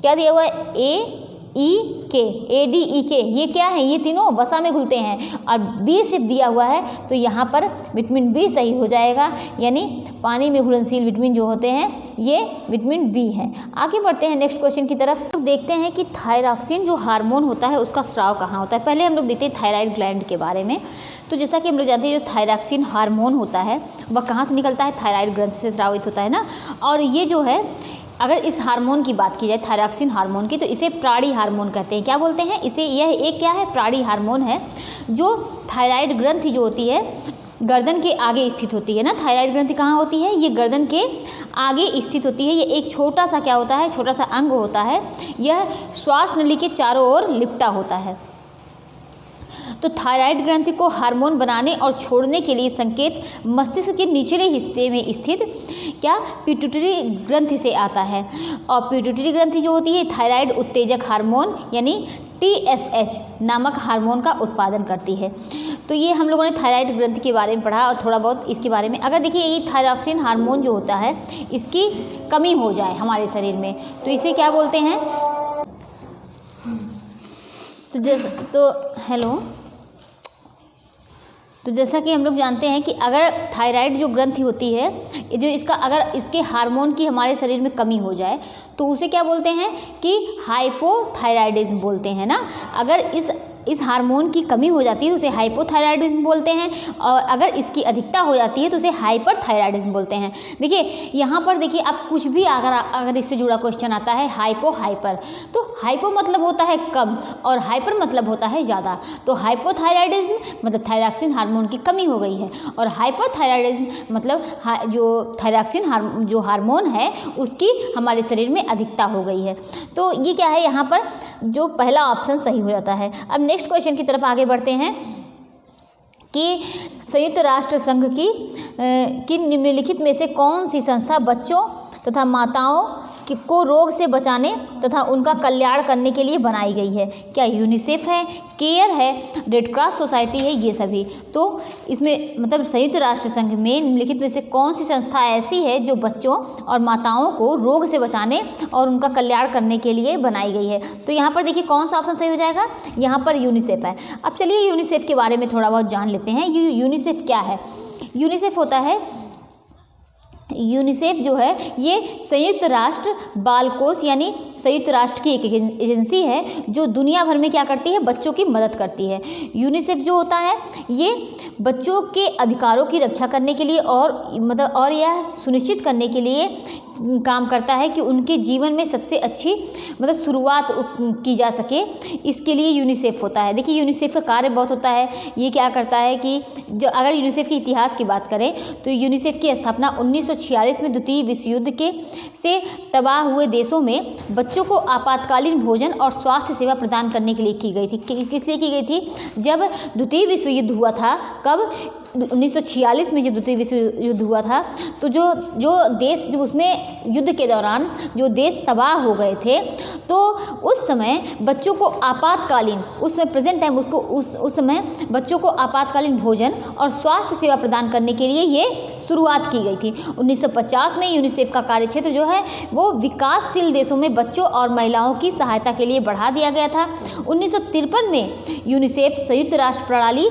क्या दिया हुआ है? ए, ई, के, ए, डी, ई, के, ये क्या है? ये तीनों वसा में घुलते हैं, और बी सिर्फ दिया हुआ है, तो यहाँ पर विटामिन बी सही हो जाएगा। यानी पानी में घुलनशील विटामिन जो होते हैं ये विटामिन बी है। आगे बढ़ते हैं नेक्स्ट क्वेश्चन की तरफ। तो देखते हैं कि थायरॉक्सिन जो हार्मोन होता है उसका स्राव कहाँ होता है। पहले हम लोग देखते हैं थायराइड ग्लैंड के बारे में। तो जैसा कि हम लोग जानते हैं जो थायरॉक्सिन हार्मोन होता है वह कहाँ से निकलता है? थायराइड ग्रंथि से स्रावित होता है ना। और ये जो है अगर इस हार्मोन की बात की जाए थायरॉक्सिन हार्मोन की, तो इसे प्राणी हार्मोन कहते हैं। क्या बोलते हैं इसे? यह एक क्या है? प्राणी हार्मोन है। जो थायराइड ग्रंथि जो होती है गर्दन के आगे स्थित होती है ना। थायराइड ग्रंथि कहाँ होती है? ये गर्दन के आगे स्थित होती है। ये एक छोटा सा क्या होता है? छोटा सा अंग होता है। यह श्वास नली के चारों ओर लिपटा होता है। तो थायराइड ग्रंथि को हार्मोन बनाने और छोड़ने के लिए संकेत मस्तिष्क के निचले हिस्से में स्थित क्या पिट्यूटरी ग्रंथि से आता है। और पिट्यूटरी ग्रंथि जो होती है थायराइड उत्तेजक हार्मोन यानी TSH नामक हार्मोन का उत्पादन करती है। तो ये हम लोगों ने थायराइड ग्रंथि के बारे में पढ़ा और थोड़ा बहुत इसके बारे में। अगर देखिए ये थायरॉक्सिन हार्मोन जो होता है इसकी कमी हो जाए हमारे शरीर में तो इसे क्या बोलते हैं? तो जैसा कि हम लोग जानते हैं कि अगर थायराइड जो ग्रंथि होती है जो इसका अगर इसके हार्मोन की हमारे शरीर में कमी हो जाए तो उसे क्या बोलते हैं कि हाइपोथायराइडिज्म बोलते हैं ना। अगर इस हार्मोन की कमी हो जाती है तो उसे हाइपोथायराइडिज्म बोलते हैं, और अगर इसकी अधिकता हो जाती है तो उसे हाइपरथायराइडिज्म बोलते हैं। देखिए यहाँ पर देखिए आप कुछ भी अगर इससे जुड़ा क्वेश्चन आता है हाइपर, तो हाइपो मतलब होता है कम और हाइपर मतलब होता है ज़्यादा। तो हाइपोथायराइडिज्म मतलब थायरॉक्सिन हार्मोन की कमी हो गई है, और हाइपरथायराइडिज्म मतलब जो थायरॉक्सिन जो हार्मोन है उसकी हमारे शरीर में अधिकता हो गई है। तो ये क्या है यहाँ पर जो पहला ऑप्शन सही हो जाता है। अब नेक्स्ट क्वेश्चन की तरफ आगे बढ़ते हैं कि संयुक्त राष्ट्र संघ की निम्नलिखित में से कौन सी संस्था बच्चों तथा माताओं को रोग से बचाने तथा उनका कल्याण करने के लिए बनाई गई है? क्या यूनिसेफ है, केयर है, रेड क्रॉस सोसाइटी है, ये सभी? तो इसमें मतलब संयुक्त राष्ट्र संघ में निम्नलिखित में से कौन सी संस्था ऐसी है जो बच्चों और माताओं को रोग से बचाने और उनका कल्याण करने के लिए बनाई गई है? तो यहाँ पर देखिए कौन सा ऑप्शन सही हो जाएगा? यहाँ पर यूनिसेफ है। अब चलिए यूनिसेफ के बारे में थोड़ा बहुत जान लेते हैं। यूनिसेफ क्या है? यूनिसेफ होता है यूनिसेफ जो है ये संयुक्त राष्ट्र बाल कोष यानी संयुक्त राष्ट्र की एक एजेंसी है जो दुनिया भर में क्या करती है? बच्चों की मदद करती है। यूनिसेफ जो होता है ये बच्चों के अधिकारों की रक्षा करने के लिए और यह सुनिश्चित करने के लिए काम करता है कि उनके जीवन में सबसे अच्छी मतलब शुरुआत की जा सके, इसके लिए यूनिसेफ होता है। देखिए यूनिसेफ का कार्य बहुत होता है। ये क्या करता है कि जो अगर यूनिसेफ के इतिहास की बात करें तो यूनिसेफ की स्थापना 1946 में द्वितीय विश्व युद्ध के से तबाह हुए देशों में बच्चों को आपातकालीन भोजन और स्वास्थ्य सेवा प्रदान करने के लिए की गई थी। किस लिए की गई थी? जब द्वितीय विश्व युद्ध हुआ था, कब 1946 में जब द्वितीय विश्व युद्ध हुआ था, तो जो देश जब उसमें युद्ध के दौरान जो देश तबाह हो गए थे, तो उस समय बच्चों को आपातकालीन, उसमें प्रेजेंट टाइम उसको उस समय बच्चों को आपातकालीन भोजन और स्वास्थ्य सेवा प्रदान करने के लिए ये शुरुआत की गई थी। 1950 में यूनिसेफ का कार्यक्षेत्र जो है वो विकासशील देशों में बच्चों और महिलाओं की सहायता के लिए बढ़ा दिया गया था। 1953 में यूनिसेफ संयुक्त राष्ट्र प्रणाली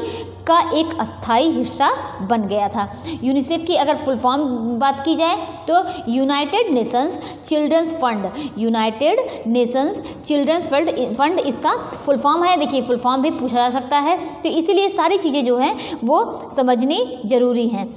का एक अस्थायी हिस्सा बन गया था। यूनिसेफ की अगर फुल फॉर्म बात की जाए तो United Nations children's fund, United Nations children's fund इसका फुल फॉर्म है। देखिए फुल फॉर्म भी पूछा जा सकता है, तो इसीलिए सारी चीज़ें जो हैं वो समझनी जरूरी हैं।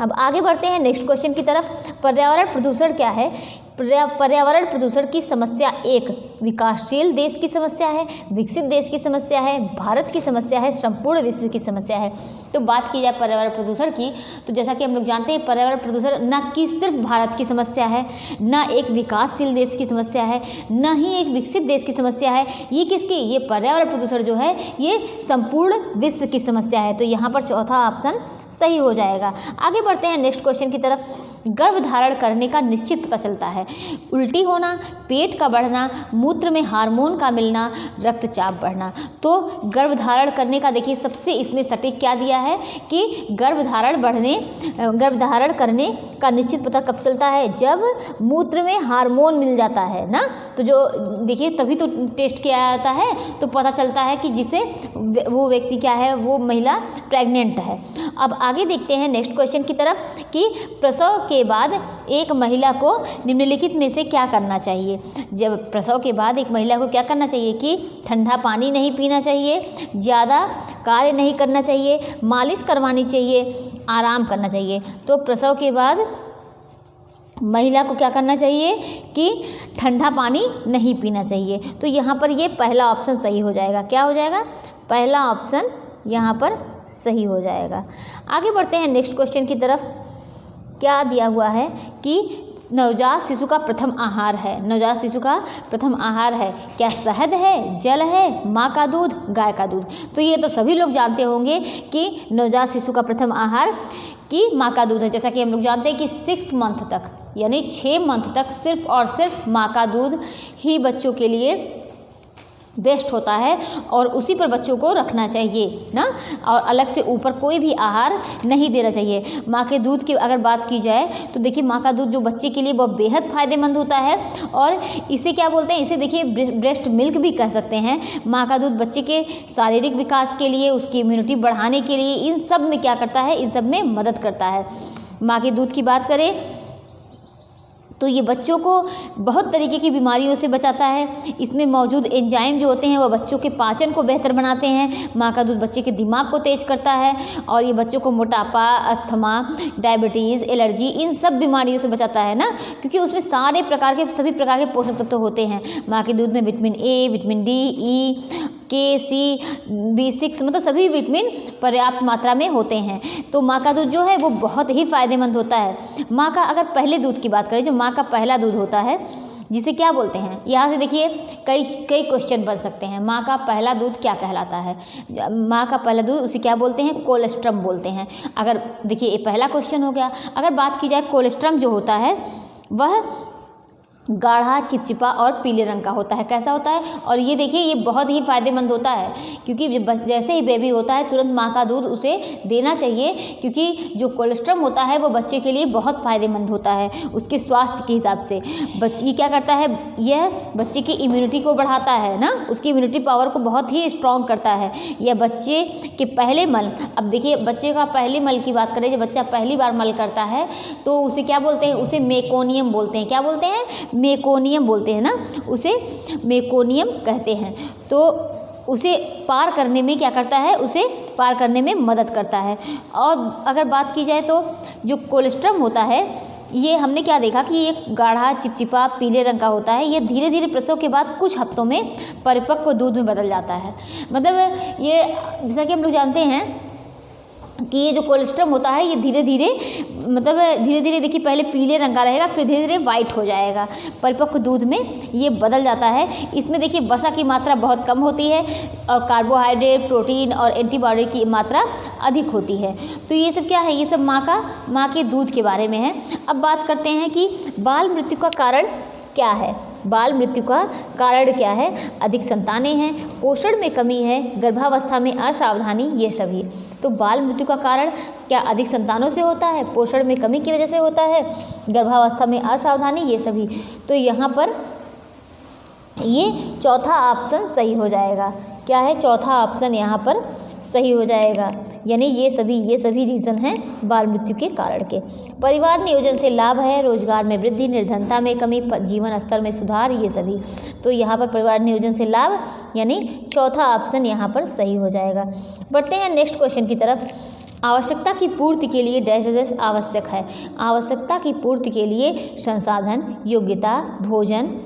अब आगे बढ़ते हैं नेक्स्ट क्वेश्चन की तरफ। पर्यावरण प्रदूषण क्या है? पर्यावरण प्रदूषण की समस्या एक विकासशील देश की समस्या है, विकसित देश की समस्या है, भारत की समस्या है, संपूर्ण विश्व की समस्या है। तो बात की जाए पर्यावरण प्रदूषण की, तो जैसा कि हम लोग जानते हैं पर्यावरण प्रदूषण न कि सिर्फ भारत की समस्या है, न एक विकासशील देश की समस्या है, न ही एक विकसित देश की समस्या है। ये किसकी? ये पर्यावरण प्रदूषण जो है ये संपूर्ण विश्व की समस्या है। तो यहाँ पर चौथा ऑप्शन सही हो जाएगा। आगे बढ़ते हैं नेक्स्ट क्वेश्चन की तरफ। गर्भधारण करने का निश्चित पता चलता है। उल्टी होना, पेट का बढ़ना, मूत्र में हार्मोन का मिलना, रक्तचाप बढ़ना। तो गर्भधारण करने का देखिए सबसे इसमें सटीक क्या दिया है कि गर्भधारण करने का निश्चित पता कब चलता है? जब मूत्र में हार्मोन मिल जाता है ना। तो जो देखिए तभी तो टेस्ट किया जाता है, तो पता चलता है कि जिसे वो व्यक्ति क्या है, वो महिला प्रेग्नेंट है। अब आगे देखते हैं नेक्स्ट क्वेश्चन की तरफ कि प्रसव के बाद एक महिला को निम्नलिखित में से क्या करना चाहिए? जब प्रसव के बाद एक महिला को क्या करना चाहिए कि ठंडा पानी नहीं पीना चाहिए, ज़्यादा कार्य नहीं करना चाहिए, मालिश करवानी चाहिए, आराम करना चाहिए। तो प्रसव के बाद महिला को क्या करना चाहिए कि ठंडा पानी नहीं पीना चाहिए। तो यहाँ पर ये पहला ऑप्शन सही हो जाएगा। क्या हो जाएगा? पहला ऑप्शन यहाँ पर सही हो जाएगा। आगे बढ़ते हैं नेक्स्ट क्वेश्चन की तरफ। क्या दिया हुआ है कि नवजात शिशु का प्रथम आहार है। नवजात शिशु का प्रथम आहार है क्या? शहद है, जल है, माँ का दूध, गाय का दूध। तो ये तो सभी लोग जानते होंगे कि नवजात शिशु का प्रथम आहार की माँ का दूध है। जैसा कि हम लोग जानते हैं कि 6 मंथ तक यानी 6 मंथ तक सिर्फ और सिर्फ माँ का दूध ही बच्चों के लिए बेस्ट होता है और उसी पर बच्चों को रखना चाहिए ना, और अलग से ऊपर कोई भी आहार नहीं देना चाहिए। माँ के दूध की अगर बात की जाए तो देखिए माँ का दूध जो बच्चे के लिए वो बेहद फ़ायदेमंद होता है और इसे क्या बोलते हैं? इसे देखिए ब्रेस्ट मिल्क भी कह सकते हैं। माँ का दूध बच्चे के शारीरिक विकास के लिए, उसकी इम्यूनिटी बढ़ाने के लिए, इन सब में क्या करता है? इन सब में मदद करता है। माँ के दूध की बात करें तो ये बच्चों को बहुत तरीके की बीमारियों से बचाता है। इसमें मौजूद एंजाइम जो होते हैं वो बच्चों के पाचन को बेहतर बनाते हैं। माँ का दूध बच्चे के दिमाग को तेज करता है और ये बच्चों को मोटापा, अस्थमा, डायबिटीज़, एलर्जी इन सब बीमारियों से बचाता है ना, क्योंकि उसमें सभी प्रकार के पोषक तत्व होते हैं। माँ के दूध में विटामिन ए, विटामिन डी, ई, के, सी, B6 मतलब सभी विटामिन पर्याप्त मात्रा में होते हैं। तो माँ का दूध जो है वो बहुत ही फ़ायदेमंद होता है। माँ का अगर पहले दूध की बात करें, जो माँ का पहला दूध होता है जिसे क्या बोलते हैं? यहाँ से देखिए कई क्वेश्चन बन सकते हैं। माँ का पहला दूध क्या कहलाता है? माँ का पहला दूध उसे क्या बोलते हैं? कोलेस्ट्रम बोलते हैं। अगर देखिए ये पहला क्वेश्चन हो गया। अगर बात की जाए कोलेस्ट्रम जो होता है वह गाढ़ा, चिपचिपा और पीले रंग का होता है। कैसा होता है? और ये देखिए ये बहुत ही फ़ायदेमंद होता है क्योंकि जैसे ही बेबी होता है तुरंत माँ का दूध उसे देना चाहिए, क्योंकि जो कोलेस्ट्रम होता है वो बच्चे के लिए बहुत फ़ायदेमंद होता है उसके स्वास्थ्य के हिसाब से। बच्चे क्या करता है? यह बच्चे की इम्यूनिटी को बढ़ाता है ना, उसकी इम्यूनिटी पावर को बहुत ही स्ट्रॉन्ग करता है। यह बच्चे के पहले मल, अब देखिए बच्चे का पहले मल की बात करें, जब बच्चा पहली बार मल करता है तो उसे क्या बोलते हैं? उसे मेकोनियम बोलते हैं। क्या बोलते हैं? मेकोनियम बोलते हैं ना, उसे मेकोनियम कहते हैं। तो उसे पार करने में क्या करता है? उसे पार करने में मदद करता है। और अगर बात की जाए तो जो कोलेस्ट्रम होता है ये हमने क्या देखा कि ये गाढ़ा चिपचिपा पीले रंग का होता है। ये धीरे धीरे प्रसव के बाद कुछ हफ्तों में परिपक्व दूध में बदल जाता है। मतलब ये जैसा कि हम लोग जानते हैं कि ये जो कोलेस्ट्रम होता है ये धीरे धीरे देखिए पहले पीले रंग का रहेगा, फिर धीरे धीरे वाइट हो जाएगा, परिपक्व दूध में ये बदल जाता है। इसमें देखिए वसा की मात्रा बहुत कम होती है और कार्बोहाइड्रेट, प्रोटीन और एंटीबॉडी की मात्रा अधिक होती है। तो ये सब क्या है, ये सब माँ के दूध के बारे में है। अब बात करते हैं कि बाल मृत्यु का कारण क्या है। बाल मृत्यु का कारण क्या है? अधिक संतानें हैं, पोषण में कमी है, गर्भावस्था में असावधानी, ये सभी। तो बाल मृत्यु का कारण क्या अधिक संतानों से होता है, पोषण में कमी की वजह से होता है, गर्भावस्था में असावधानी, ये सभी। तो यहाँ पर ये चौथा ऑप्शन सही हो जाएगा। क्या है? चौथा ऑप्शन यहाँ पर सही हो जाएगा। यानी ये सभी रीज़न हैं बाल मृत्यु के कारण के। परिवार नियोजन से लाभ है, रोजगार में वृद्धि, निर्धनता में कमी, जीवन स्तर में सुधार, ये सभी। तो यहाँ पर परिवार नियोजन से लाभ यानी चौथा ऑप्शन यहाँ पर सही हो जाएगा। बढ़ते हैं नेक्स्ट क्वेश्चन की तरफ। आवश्यकता की पूर्ति के लिए डैश डैश आवश्यक है। आवश्यकता की पूर्ति के लिए संसाधन, योग्यता, भोजन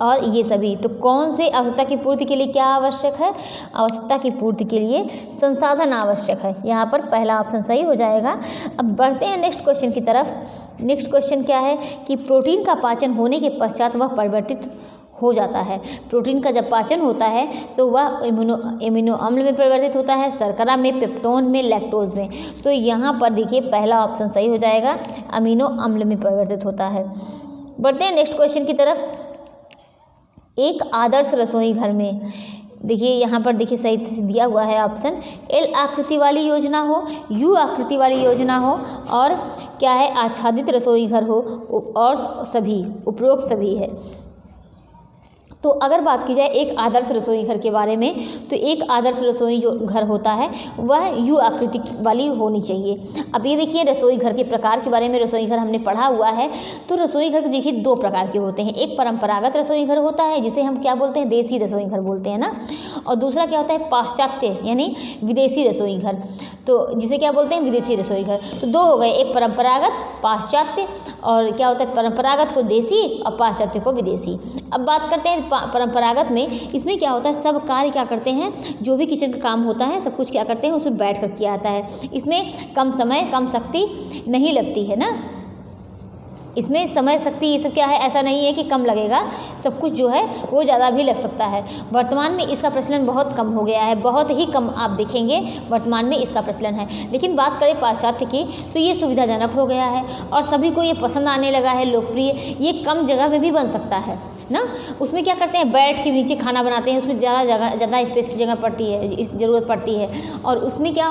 और ये सभी। तो कौन से आवश्यकता की पूर्ति के लिए क्या आवश्यक है? आवश्यकता की पूर्ति के लिए संसाधन आवश्यक है। यहाँ पर पहला ऑप्शन सही हो जाएगा। अब बढ़ते हैं नेक्स्ट क्वेश्चन की तरफ। नेक्स्ट क्वेश्चन क्या है कि प्रोटीन का पाचन होने के पश्चात वह परिवर्तित हो जाता है। प्रोटीन का जब पाचन होता है तो वह एमिनो अम्ल में परिवर्तित होता है, शर्करा में, पेप्टोन में, लैक्टोज में। तो यहाँ पर देखिए पहला ऑप्शन सही हो जाएगा, अमीनो अम्ल में परिवर्तित होता है। बढ़ते हैं नेक्स्ट क्वेश्चन की तरफ। एक आदर्श रसोई घर में देखिए यहाँ पर देखिए सही दिया हुआ है ऑप्शन, एल आकृति वाली योजना हो, यू आकृति वाली योजना हो और क्या है आच्छादित रसोई घर हो और सभी उपरोक्त सभी है। तो अगर बात की जाए एक आदर्श रसोई घर के बारे में, तो एक आदर्श रसोई जो घर होता है वह यू आकृति वाली होनी चाहिए। अब ये देखिए रसोई घर के प्रकार के बारे में रसोई घर हमने पढ़ा हुआ है। तो रसोई घर देखिए दो प्रकार के होते हैं। एक परंपरागत रसोई घर होता है जिसे हम क्या बोलते हैं, देसी रसोई घर बोलते हैं ना, और दूसरा क्या होता है पाश्चात्य यानी विदेशी रसोई घर, तो जिसे क्या बोलते हैं विदेशी रसोई घर। तो दो हो गए, एक परंपरागत, पाश्चात्य, और क्या होता है परंपरागत को देसी और पाश्चात्य को विदेशी। अब बात करते हैं परंपरागत में। इसमें क्या होता है सब कार्य क्या करते हैं, जो भी किचन का काम होता है सब कुछ क्या करते हैं उसमें बैठ कर किया जाता है। इसमें कम समय कम शक्ति नहीं लगती है ना, इसमें समय शक्ति ये सब क्या है, ऐसा नहीं है कि कम लगेगा, सब कुछ जो है वो ज़्यादा भी लग सकता है। वर्तमान में इसका प्रचलन बहुत कम हो गया है, बहुत ही कम आप देखेंगे वर्तमान में इसका प्रचलन है। लेकिन बात करें पाश्चात्य की तो ये सुविधाजनक हो गया है और सभी को ये पसंद आने लगा है, लोकप्रिय। ये कम जगह में भी बन सकता है ना। उसमें क्या करते हैं बैठ के नीचे खाना बनाते हैं, उसमें ज़्यादा स्पेस की जगह पड़ती है, ज़रूरत पड़ती है। और उसमें क्या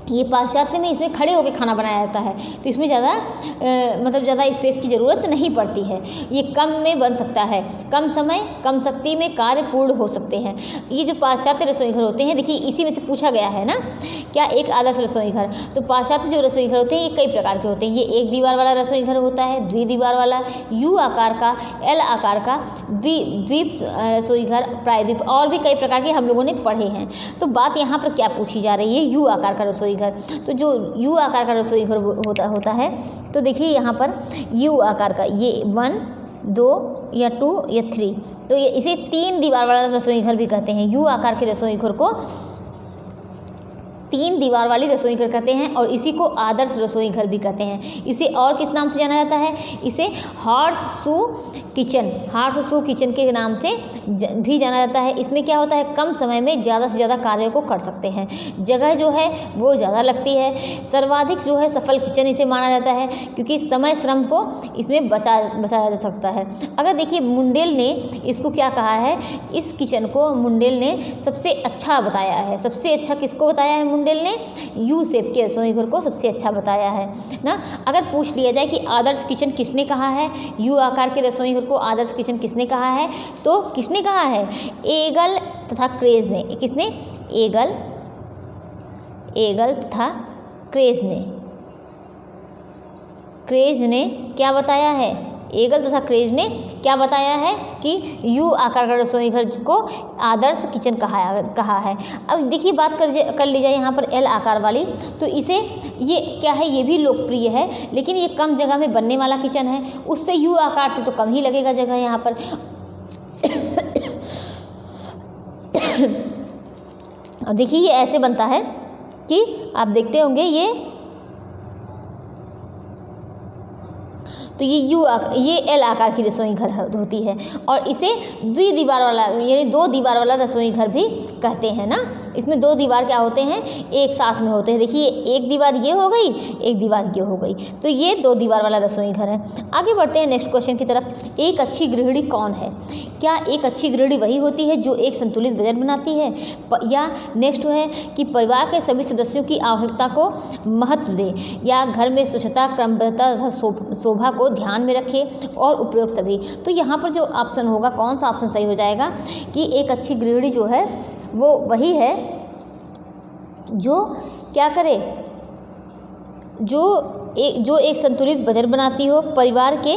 ये पाश्चात्य में इसमें खड़े होकर खाना बनाया जाता है, तो इसमें ज़्यादा स्पेस की ज़रूरत नहीं पड़ती है। ये कम में बन सकता है, कम समय कम शक्ति में कार्य पूर्ण हो सकते हैं। ये जो पाश्चात्य रसोई घर होते हैं देखिए इसी में से पूछा गया है ना, क्या एक आदर्श रसोई घर। तो पाश्चात्य जो रसोई घर होते हैं ये कई प्रकार के होते हैं। ये एक दीवार वाला रसोई घर होता है, द्विदीवार वाला, यू आकार का, एल आकार का, द्वीप रसोई घर, प्रायद्वीप, और भी कई प्रकार के हम लोगों ने पढ़े हैं। तो बात यहाँ पर क्या पूछी जा रही है, यू आकार का रसोई घर। तो जो यू आकार का रसोई घर होता है तो देखिए यहाँ पर यू आकार का, ये 1, 2 या 2 या 3, तो ये इसे 3 दीवार वाला रसोई घर भी कहते हैं। यू आकार के रसोई घर को 3 दीवार वाली रसोई घर कहते हैं और इसी को आदर्श रसोई घर भी कहते हैं। इसे और किस नाम से जाना जाता है, इसे हॉर्स शू किचन के नाम से भी जाना जाता है। इसमें क्या होता है कम समय में ज़्यादा से ज़्यादा कार्यों को कर सकते हैं, जगह जो है वो ज़्यादा लगती है। सर्वाधिक जो है सफल किचन इसे माना जाता है क्योंकि समय श्रम को इसमें बचाया जा सकता है। अगर देखिए मुंडेल ने इसको क्या कहा है, इस किचन को मुंडेल ने सबसे अच्छा बताया है। सबसे अच्छा किसको बताया है मुंडेल ने, यू शेप के रसोई घर को सबसे अच्छा बताया है ना। अगर पूछ लिया जाए कि आदर्श किचन किसने कहा है, यू आकार के रसोई घर को आदर्श किचन किसने कहा है, तो किसने कहा है, एगल तथा क्रेज ने। किसने, एगल तथा क्रेज ने क्या बताया है, एगल तथा क्रेज ने क्या बताया है कि यू आकार का रसोई घर को आदर्श किचन कहा है। अब देखिए बात कर ली जाए यहाँ पर एल आकार वाली, तो इसे ये क्या है, ये भी लोकप्रिय है, लेकिन ये कम जगह में बनने वाला किचन है, उससे यू आकार से तो कम ही लगेगा जगह यहाँ पर। और देखिए ये ऐसे बनता है कि आप देखते होंगे ये, तो ये एल आकार की रसोई घर होती है, और इसे द्विदीवार वाला यानी 2 दीवार वाला रसोई घर भी कहते हैं ना। इसमें 2 दीवार क्या होते हैं, एक साथ में होते हैं। देखिए एक दीवार ये हो गई, एक दीवार ये हो गई, तो ये 2 दीवार वाला रसोई घर है। आगे बढ़ते हैं नेक्स्ट क्वेश्चन की तरफ। एक अच्छी गृहिणी कौन है? क्या एक अच्छी गृहिणी वही होती है जो एक संतुलित बजट बनाती है, या नेक्स्ट है कि परिवार के सभी सदस्यों की आवश्यकता को महत्व दे, या घर में स्वच्छता, क्रमबद्धता तथा शोभा को ध्यान में रखे और उपयोग सभी। तो यहाँ पर जो ऑप्शन होगा, कौन सा ऑप्शन सही हो जाएगा कि एक अच्छी गृहिणी जो है वो वही है जो क्या करे, जो एक संतुलित बजट बनाती हो, परिवार के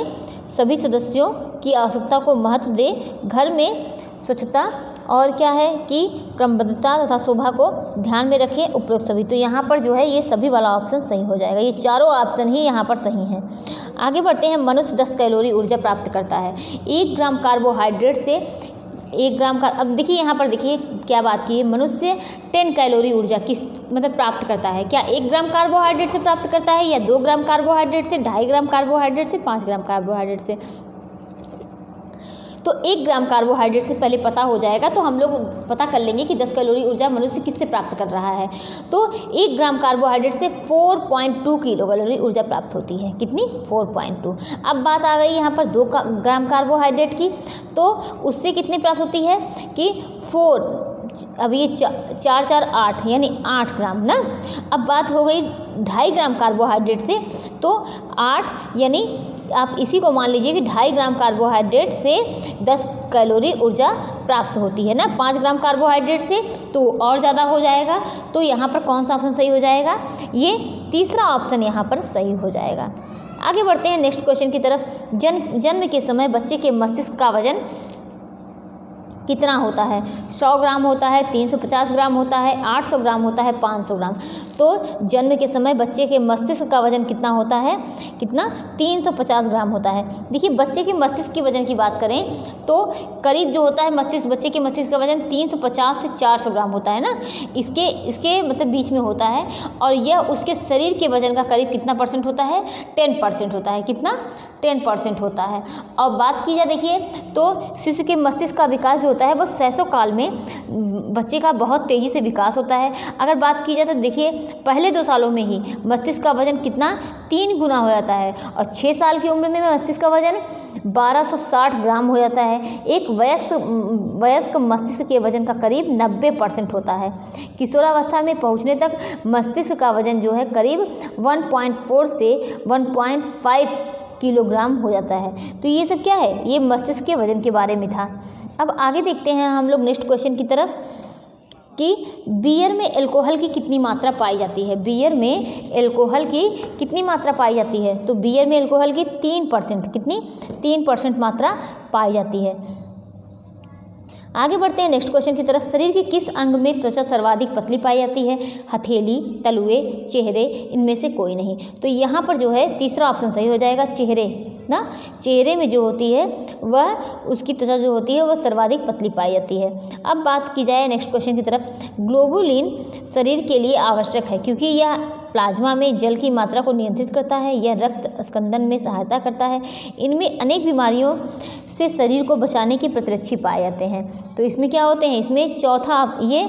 सभी सदस्यों की आवश्यकता को महत्व दे, घर में स्वच्छता और क्या है कि क्रमबद्धता तथा शोभा को ध्यान में रखें, उपरोक्त सभी। तो यहाँ पर जो है ये सभी वाला ऑप्शन सही हो जाएगा, ये चारों ऑप्शन ही यहाँ पर सही हैं। आगे बढ़ते हैं। मनुष्य 10 कैलोरी ऊर्जा प्राप्त करता है 1 ग्राम कार्बोहाइड्रेट से। 1 ग्राम का, अब देखिए यहाँ पर देखिए क्या बात की है, मनुष्य 10 कैलोरी ऊर्जा किस मतलब प्राप्त करता है, क्या 1 ग्राम कार्बोहाइड्रेट से प्राप्त करता है, या 2 ग्राम कार्बोहाइड्रेट से, 2.5 ग्राम कार्बोहाइड्रेट से, 5 ग्राम कार्बोहाइड्रेट से। तो 1 ग्राम कार्बोहाइड्रेट से पहले पता हो जाएगा, तो हम लोग पता कर लेंगे कि 10 कैलोरी ऊर्जा मनुष्य किससे प्राप्त कर रहा है। तो 1 ग्राम कार्बोहाइड्रेट से 4.2 किलो कैलोरी ऊर्जा प्राप्त होती है। कितनी? 4.2। अब बात आ गई यहाँ पर 2 ग्राम कार्बोहाइड्रेट की, तो उससे कितनी प्राप्त होती है कि 4, अब ये 4 4 8 यानी 8 ग्राम ना। अब बात हो गई 2.5 ग्राम कार्बोहाइड्रेट से, तो 8 यानी आप इसी को मान लीजिए कि 2.5 ग्राम कार्बोहाइड्रेट से 10 कैलोरी ऊर्जा प्राप्त होती है ना। 5 ग्राम कार्बोहाइड्रेट से तो और ज़्यादा हो जाएगा। तो यहाँ पर कौन सा ऑप्शन सही हो जाएगा? ये तीसरा ऑप्शन यहाँ पर सही हो जाएगा। आगे बढ़ते हैं नेक्स्ट क्वेश्चन की तरफ। जन्म के समय बच्चे के मस्तिष्क का वजन कितना होता है? 100 ग्राम होता है, 350 ग्राम होता है, 800 ग्राम होता है, 500 ग्राम। तो जन्म के समय बच्चे के मस्तिष्क का वजन कितना होता है? कितना? 350 ग्राम होता है। देखिए बच्चे के मस्तिष्क के वजन की बात करें तो करीब जो होता है मस्तिष्क, बच्चे के मस्तिष्क का वजन 350 से 400 ग्राम होता है ना, इसके मतलब बीच में होता है। और यह उसके शरीर के वजन का करीब कितना % होता है? 10% होता है। कितना? 10% होता है। और बात की जाए देखिए तो शिशु के मस्तिष्क का विकास जो होता है वो शैशव काल में बच्चे का बहुत तेज़ी से विकास होता है। अगर बात की जाए तो देखिए पहले 2 सालों में ही मस्तिष्क का वजन कितना? 3 गुना हो जाता है, और 6 साल की उम्र में मस्तिष्क का वजन 1260 ग्राम हो जाता है। एक वयस्क मस्तिष्क के वजन का करीब 90% होता है। किशोरावस्था में पहुंचने तक मस्तिष्क का वजन जो है करीब 1.4 से 1.5 किलोग्राम हो जाता है। तो ये सब क्या है? ये मस्तिष्क के वजन के बारे में था। अब आगे देखते हैं हम लोग नेक्स्ट क्वेश्चन की तरफ कि बियर में अल्कोहल की कितनी मात्रा पाई जाती है? बियर में अल्कोहल की कितनी मात्रा पाई जाती है? तो बियर में अल्कोहल की 3%, कितनी? 3% मात्रा पाई जाती है। आगे बढ़ते हैं नेक्स्ट क्वेश्चन की तरफ। शरीर के किस अंग में त्वचा सर्वाधिक पतली पाई जाती है? हथेली, तलुए, चेहरे, इनमें से कोई नहीं। तो यहाँ पर जो है तीसरा ऑप्शन सही हो जाएगा, चेहरे ना। चेहरे में जो होती है वह उसकी त्वचा जो होती है वह सर्वाधिक पतली पाई जाती है। अब बात की जाए नेक्स्ट क्वेश्चन की तरफ। ग्लोबुलिन शरीर के लिए आवश्यक है क्योंकि यह प्लाज्मा में जल की मात्रा को नियंत्रित करता है, यह रक्त स्कंदन में सहायता करता है, इनमें अनेक बीमारियों से शरीर को बचाने के प्रतिरक्षी पाए जाते हैं। तो इसमें क्या होते हैं? इसमें चौथा, ये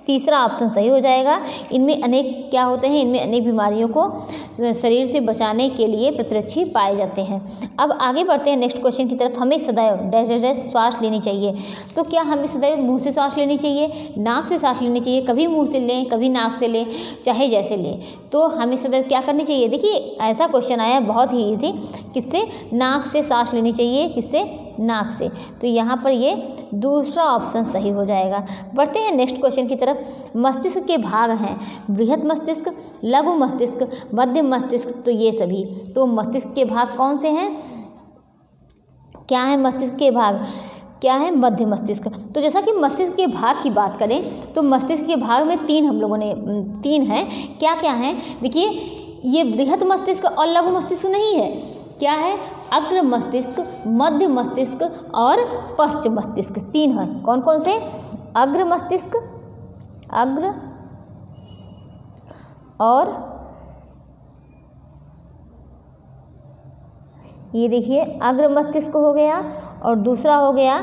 तीसरा ऑप्शन सही हो जाएगा। इनमें अनेक क्या होते हैं? इनमें अनेक बीमारियों को शरीर से बचाने के लिए प्रतिरक्षी पाए जाते हैं। अब आगे बढ़ते हैं नेक्स्ट क्वेश्चन की तरफ। हमें सदैव डैश डैश श्वास लेनी चाहिए। तो क्या हमें सदैव मुंह से सांस लेनी चाहिए, नाक से सांस लेनी चाहिए? कभी मुंह से लें, कभी नाक से लें, चाहे जैसे लें। तो हमें सदैव क्या करनी चाहिए? देखिए ऐसा क्वेश्चन आया बहुत ही ईजी, किससे? नाक से सांस लेनी चाहिए। किससे? नाक से। तो यहाँ पर ये दूसरा ऑप्शन सही हो जाएगा। बढ़ते हैं नेक्स्ट क्वेश्चन की तरफ। मस्तिष्क के भाग हैं बृहद मस्तिष्क, लघु मस्तिष्क, मध्य मस्तिष्क, तो ये सभी। तो मस्तिष्क के भाग कौन से हैं? क्या है मस्तिष्क के भाग, क्या है मध्य मस्तिष्क। तो जैसा कि मस्तिष्क के भाग की बात करें तो मस्तिष्क के भाग में हम लोगों ने तीन हैं। क्या क्या हैं, देखिए ये बृहद मस्तिष्क और लघु मस्तिष्क नहीं है, क्या है, अग्र मस्तिष्क, मध्य मस्तिष्क और पश्च मस्तिष्क, तीन है। कौन कौन से, अग्र मस्तिष्क, अग्र और ये देखिए अग्र मस्तिष्क हो गया और दूसरा हो गया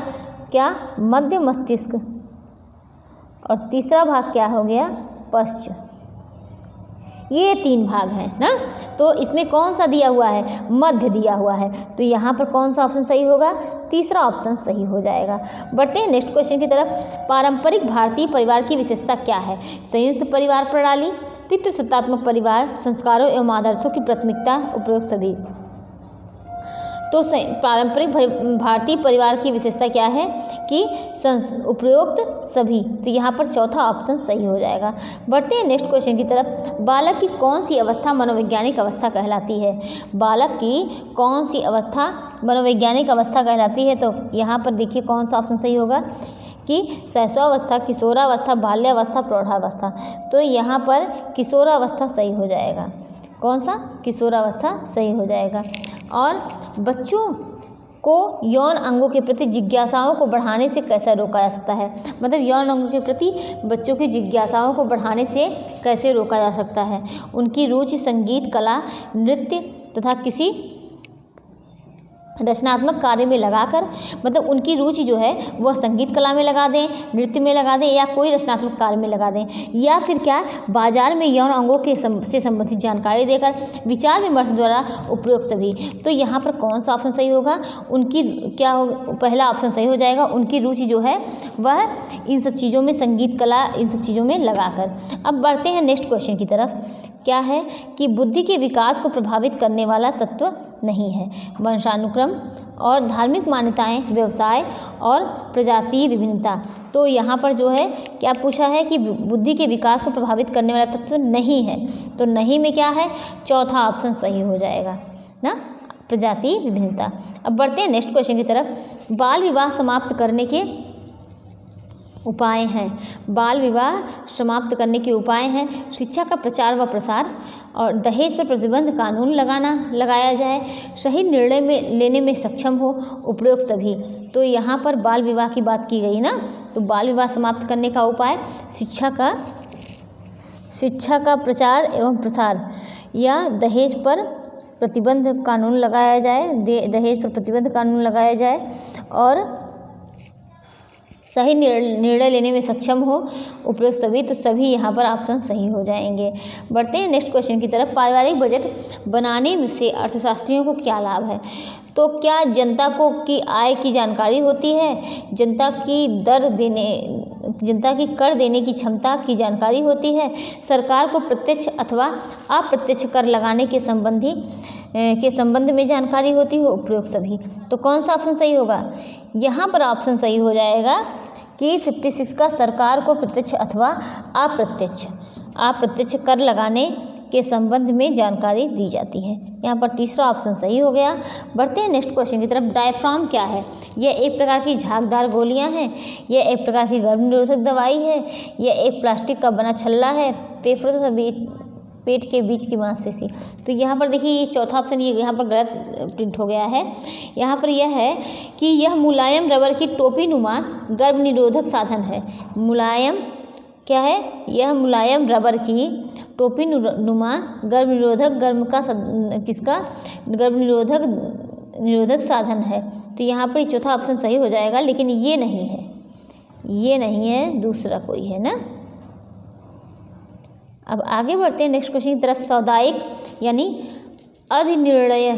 क्या, मध्य मस्तिष्क और तीसरा भाग क्या हो गया, पश्च। ये तीन भाग हैं ना। तो इसमें कौन सा दिया हुआ है, मध्य दिया हुआ है, तो यहाँ पर कौन सा ऑप्शन सही होगा, तीसरा ऑप्शन सही हो जाएगा। बढ़ते हैं नेक्स्ट क्वेश्चन की तरफ। पारंपरिक भारतीय परिवार की विशेषता क्या है, संयुक्त परिवार प्रणाली, पितृसत्तात्मक परिवार, संस्कारों एवं आदर्शों की प्राथमिकता, उपयोग सभी। तो पारंपरिक भारतीय परिवार की विशेषता क्या है कि उपरोक्त सभी, तो यहाँ पर चौथा ऑप्शन सही हो जाएगा। बढ़ते हैं नेक्स्ट क्वेश्चन की तरफ। बालक की कौन सी अवस्था मनोवैज्ञानिक अवस्था कहलाती है, बालक की कौन सी अवस्था मनोवैज्ञानिक अवस्था कहलाती है, तो यहाँ पर देखिए कौन सा ऑप्शन सही होगा कि शैशवावस्था, किशोरावस्था, बाल्यावस्था, प्रौढ़ावस्था। तो यहाँ पर किशोरावस्था सही हो जाएगा। कौन सा, किशोरावस्था सही हो जाएगा। और बच्चों को यौन अंगों के प्रति जिज्ञासाओं को बढ़ाने से कैसे रोका जा सकता है, मतलब यौन अंगों के प्रति बच्चों की जिज्ञासाओं को बढ़ाने से कैसे रोका जा सकता है। उनकी रुचि संगीत, कला, नृत्य तथा किसी रचनात्मक कार्य में लगाकर, मतलब उनकी रुचि जो है वह संगीत कला में लगा दें, नृत्य में लगा दें या कोई रचनात्मक कार्य में लगा दें, या फिर क्या, बाजार में यौन अंगों के से संबंधित जानकारी देकर विचार विमर्श द्वारा उपयोग सभी। तो यहाँ पर कौन सा ऑप्शन सही होगा, उनकी क्या हो, पहला ऑप्शन सही हो जाएगा, उनकी रुचि जो है वह इन सब चीज़ों में, संगीत कला इन सब चीज़ों में लगाकर। अब बढ़ते हैं नेक्स्ट क्वेश्चन की तरफ। क्या है कि बुद्धि के विकास को प्रभावित करने वाला तत्व नहीं है, वंशानुक्रम और धार्मिक मान्यताएं, व्यवसाय और प्रजातीय विभिन्नता। तो यहाँ पर जो है क्या पूछा है कि बुद्धि के विकास को प्रभावित करने वाला तत्व नहीं है, तो नहीं में क्या है, चौथा ऑप्शन सही हो जाएगा ना, प्रजातीय विभिन्नता। अब बढ़ते हैं नेक्स्ट क्वेश्चन की तरफ। बाल विवाह समाप्त करने के उपाय हैं, बाल विवाह समाप्त करने के उपाय हैं, शिक्षा का प्रचार व प्रसार और दहेज पर प्रतिबंध कानून लगाया जाए, सही निर्णय में लेने में सक्षम हो, उपरोक्त सभी। तो यहाँ पर बाल विवाह की बात की गई ना, तो बाल विवाह समाप्त करने का उपाय शिक्षा का प्रचार एवं प्रसार या दहेज पर प्रतिबंध कानून लगाया जाए, दहेज पर प्रतिबंध कानून लगाया जाए और सही निर्णय लेने में सक्षम हो, उपरोक्त सभी। तो सभी यहाँ पर ऑप्शन सही हो जाएंगे। बढ़ते हैं नेक्स्ट क्वेश्चन की तरफ। पारिवारिक बजट बनाने से अर्थशास्त्रियों को क्या लाभ है, तो क्या जनता को की आय की जानकारी होती है, जनता की कर देने की क्षमता की जानकारी होती है, सरकार को प्रत्यक्ष अथवा अप्रत्यक्ष कर लगाने के संबंध में जानकारी होती हो, उपयोग सभी। तो कौन सा ऑप्शन सही होगा, यहाँ पर ऑप्शन सही हो जाएगा कि 56 का सरकार को प्रत्यक्ष अथवा अप्रत्यक्ष कर लगाने के संबंध में जानकारी दी जाती है। यहाँ पर तीसरा ऑप्शन सही हो गया। बढ़ते हैं नेक्स्ट क्वेश्चन की तरफ। डायफ्राम क्या है, यह एक प्रकार की झागदार गोलियां हैं, यह एक प्रकार की गर्भ निरोधक दवाई है, यह एक प्लास्टिक का बना छल्ला है, फेफड़ों तथा पेट के बीच की मांसपेशी। तो यहाँ पर देखिए ये चौथा ऑप्शन ये यहाँ पर गलत प्रिंट हो गया है। यहाँ पर यह है कि यह मुलायम रबर की टोपी नुमा गर्भ निरोधक साधन है। मुलायम क्या है, यह मुलायम रबर की टोपी नुमा गर्भ निरोधक साधन है। तो यहाँ पर चौथा ऑप्शन सही हो जाएगा, लेकिन ये नहीं है, दूसरा कोई है ना। अब आगे बढ़ते हैं नेक्स्ट क्वेश्चन की तरफ। सामुदायिक यानी अधिनिर्णय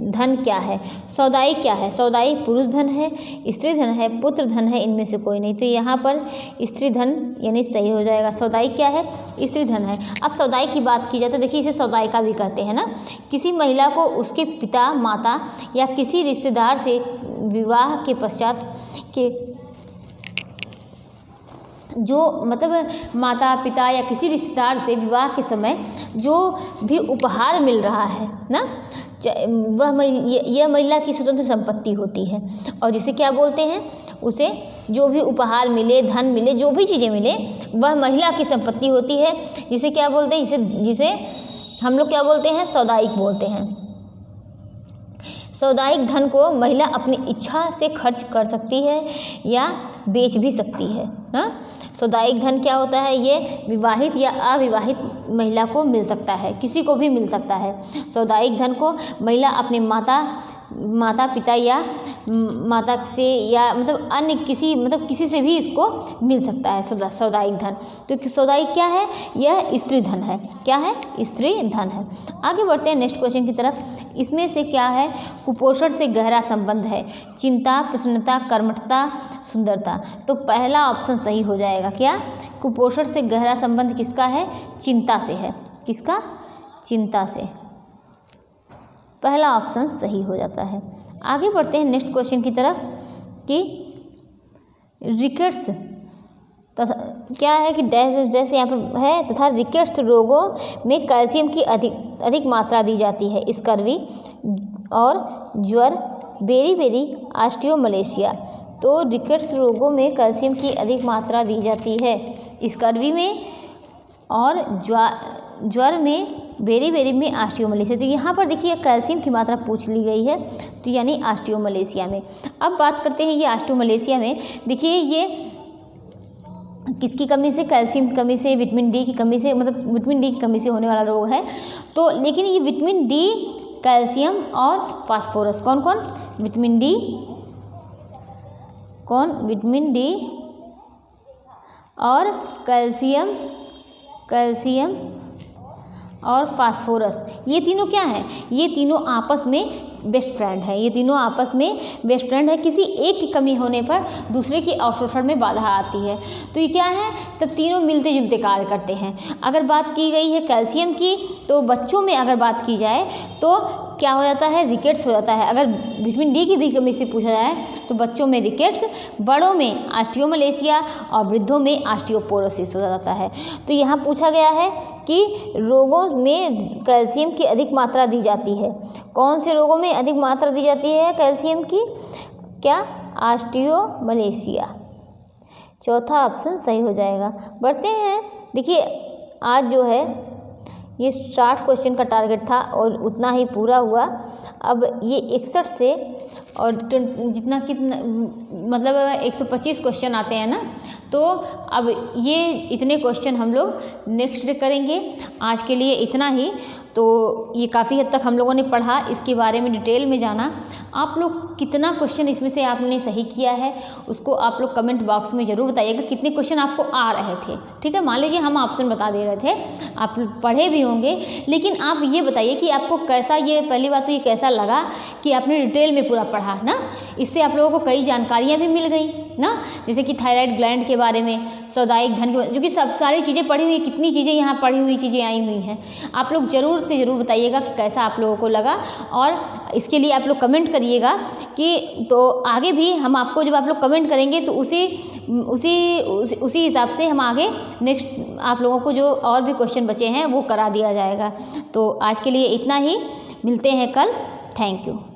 धन क्या है, सामुदायिक क्या है, सामुदायिक पुरुष धन है, स्त्री धन है, पुत्र धन है, इनमें से कोई नहीं। तो यहाँ पर स्त्री धन यानी सही हो जाएगा। सामुदायिक क्या है, स्त्री धन है। अब सामुदायिक की बात की जाए तो देखिए इसे सामुदायिका भी कहते हैं ना। किसी महिला को उसके पिता, माता या किसी रिश्तेदार से विवाह के पश्चात के जो मतलब माता पिता या किसी रिश्तेदार से विवाह के समय जो भी उपहार मिल रहा है ना, वह यह महिला की स्वतंत्र संपत्ति होती है। और जिसे क्या बोलते हैं, उसे जो भी उपहार मिले, धन मिले, जो भी चीज़ें मिले वह महिला की संपत्ति होती है। जिसे क्या बोलते हैं, जिसे हम लोग क्या बोलते हैं, सौदाइक बोलते हैं। सौदाइक धन को महिला अपनी इच्छा से खर्च कर सकती है या बेच भी सकती है ना। सौदाइक धन क्या होता है, ये विवाहित या अविवाहित महिला को मिल सकता है, किसी को भी मिल सकता है। सौदाइक धन को महिला अपने माता पिता या माता से या मतलब अन्य किसी से भी इसको मिल सकता है सौदाइक धन। तो सौदाइक क्या है, यह स्त्री धन है। क्या है, स्त्री धन है। आगे बढ़ते हैं नेक्स्ट क्वेश्चन की तरफ। इसमें से क्या है, कुपोषण से गहरा संबंध है, चिंता, प्रसन्नता, कर्मठता, सुंदरता। तो पहला ऑप्शन सही हो जाएगा। क्या, कुपोषण से गहरा संबंध किसका है, चिंता से है। किसका, चिंता से। पहला ऑप्शन सही हो जाता है। आगे बढ़ते हैं नेक्स्ट क्वेश्चन की तरफ कि रिकेट्स क्या है कि जैसे यहाँ पर है, तथा रिकेट्स रोगों में कैल्शियम की अधिक मात्रा दी जाती है। स्कर्वी और ज्वर, बेरी ऑस्टियोमलेशिया। तो रिकेट्स रोगों में कैल्शियम की अधिक मात्रा दी जाती है, स्कर्वी में और ज्वर में, बेरी में, ऑस्टियोमलेशिया। तो यहाँ पर देखिए कैल्शियम की मात्रा पूछ ली गई है, तो यानी ऑस्टियोमलेशिया में। अब बात करते हैं ये ऑस्टियोमलेशिया में। देखिए ये किसकी कमी से, कैल्शियम की कमी से, विटामिन डी की कमी से, मतलब विटामिन डी की कमी से होने वाला रोग है। तो लेकिन ये विटामिन डी, कैल्शियम और फास्फोरस, कौन कौन, विटामिन डी, विटामिन डी और कैल्शियम और फास्फोरस, ये तीनों क्या हैं, ये तीनों आपस में बेस्ट फ्रेंड है। ये तीनों आपस में बेस्ट फ्रेंड है। किसी एक की कमी होने पर दूसरे के अवशोषण में बाधा आती है। तो ये क्या है, तब तीनों मिलते जुलते कार्य करते हैं। अगर बात की गई है कैल्शियम की, तो बच्चों में अगर बात की जाए तो क्या हो जाता है, रिकेट्स हो जाता है। अगर विटामिन डी की भी कमी से पूछा जाए तो बच्चों में रिकेट्स, बड़ों में ऑस्टियोमलेशिया और वृद्धों में ऑस्टियोपोरोसिस हो जाता है। तो यहाँ पूछा गया है कि रोगों में कैल्शियम की अधिक मात्रा दी जाती है। कौन से रोगों में अधिक मात्रा दी जाती है कैल्शियम की, क्या, ऑस्टियोमलेशिया। चौथा ऑप्शन सही हो जाएगा। बढ़ते हैं, देखिए आज जो है ये 60 क्वेश्चन का टारगेट था और उतना ही पूरा हुआ। अब ये 61 से और कितना मतलब 125 क्वेश्चन आते हैं ना, तो अब ये इतने क्वेश्चन हम लोग नेक्स्ट डे करेंगे। आज के लिए इतना ही। तो ये काफ़ी हद तक हम लोगों ने पढ़ा, इसके बारे में डिटेल में जाना। आप लोग कितना क्वेश्चन इसमें से आपने सही किया है उसको आप लोग कमेंट बॉक्स में ज़रूर बताइएगा, कितने क्वेश्चन आपको आ रहे थे। ठीक है, मान लीजिए हम ऑप्शन बता दे रहे थे, आप पढ़े भी होंगे, लेकिन आप ये बताइए कि आपको कैसा, ये पहली बात तो ये कैसा लगा कि आपने डिटेल में पूरा पढ़ा ना। इससे आप लोगों को कई जानकारियाँ भी मिल गई ना, जैसे कि थायराइड ग्लैंड के बारे में, सौदाइक धन के बारे में, जो कि सब सारी चीज़ें पढ़ी हुई, कितनी चीज़ें यहाँ पढ़ी हुई चीज़ें आई हुई हैं। आप लोग ज़रूर से ज़रूर बताइएगा कि कैसा आप लोगों को लगा, और इसके लिए आप लोग कमेंट करिएगा कि तो आगे भी हम आपको, जब आप लोग कमेंट करेंगे तो उसी हिसाब से हम आगे नेक्स्ट आप लोगों को जो और भी क्वेश्चन बचे हैं वो करा दिया जाएगा। तो आज के लिए इतना ही, मिलते हैं कल। Thank you.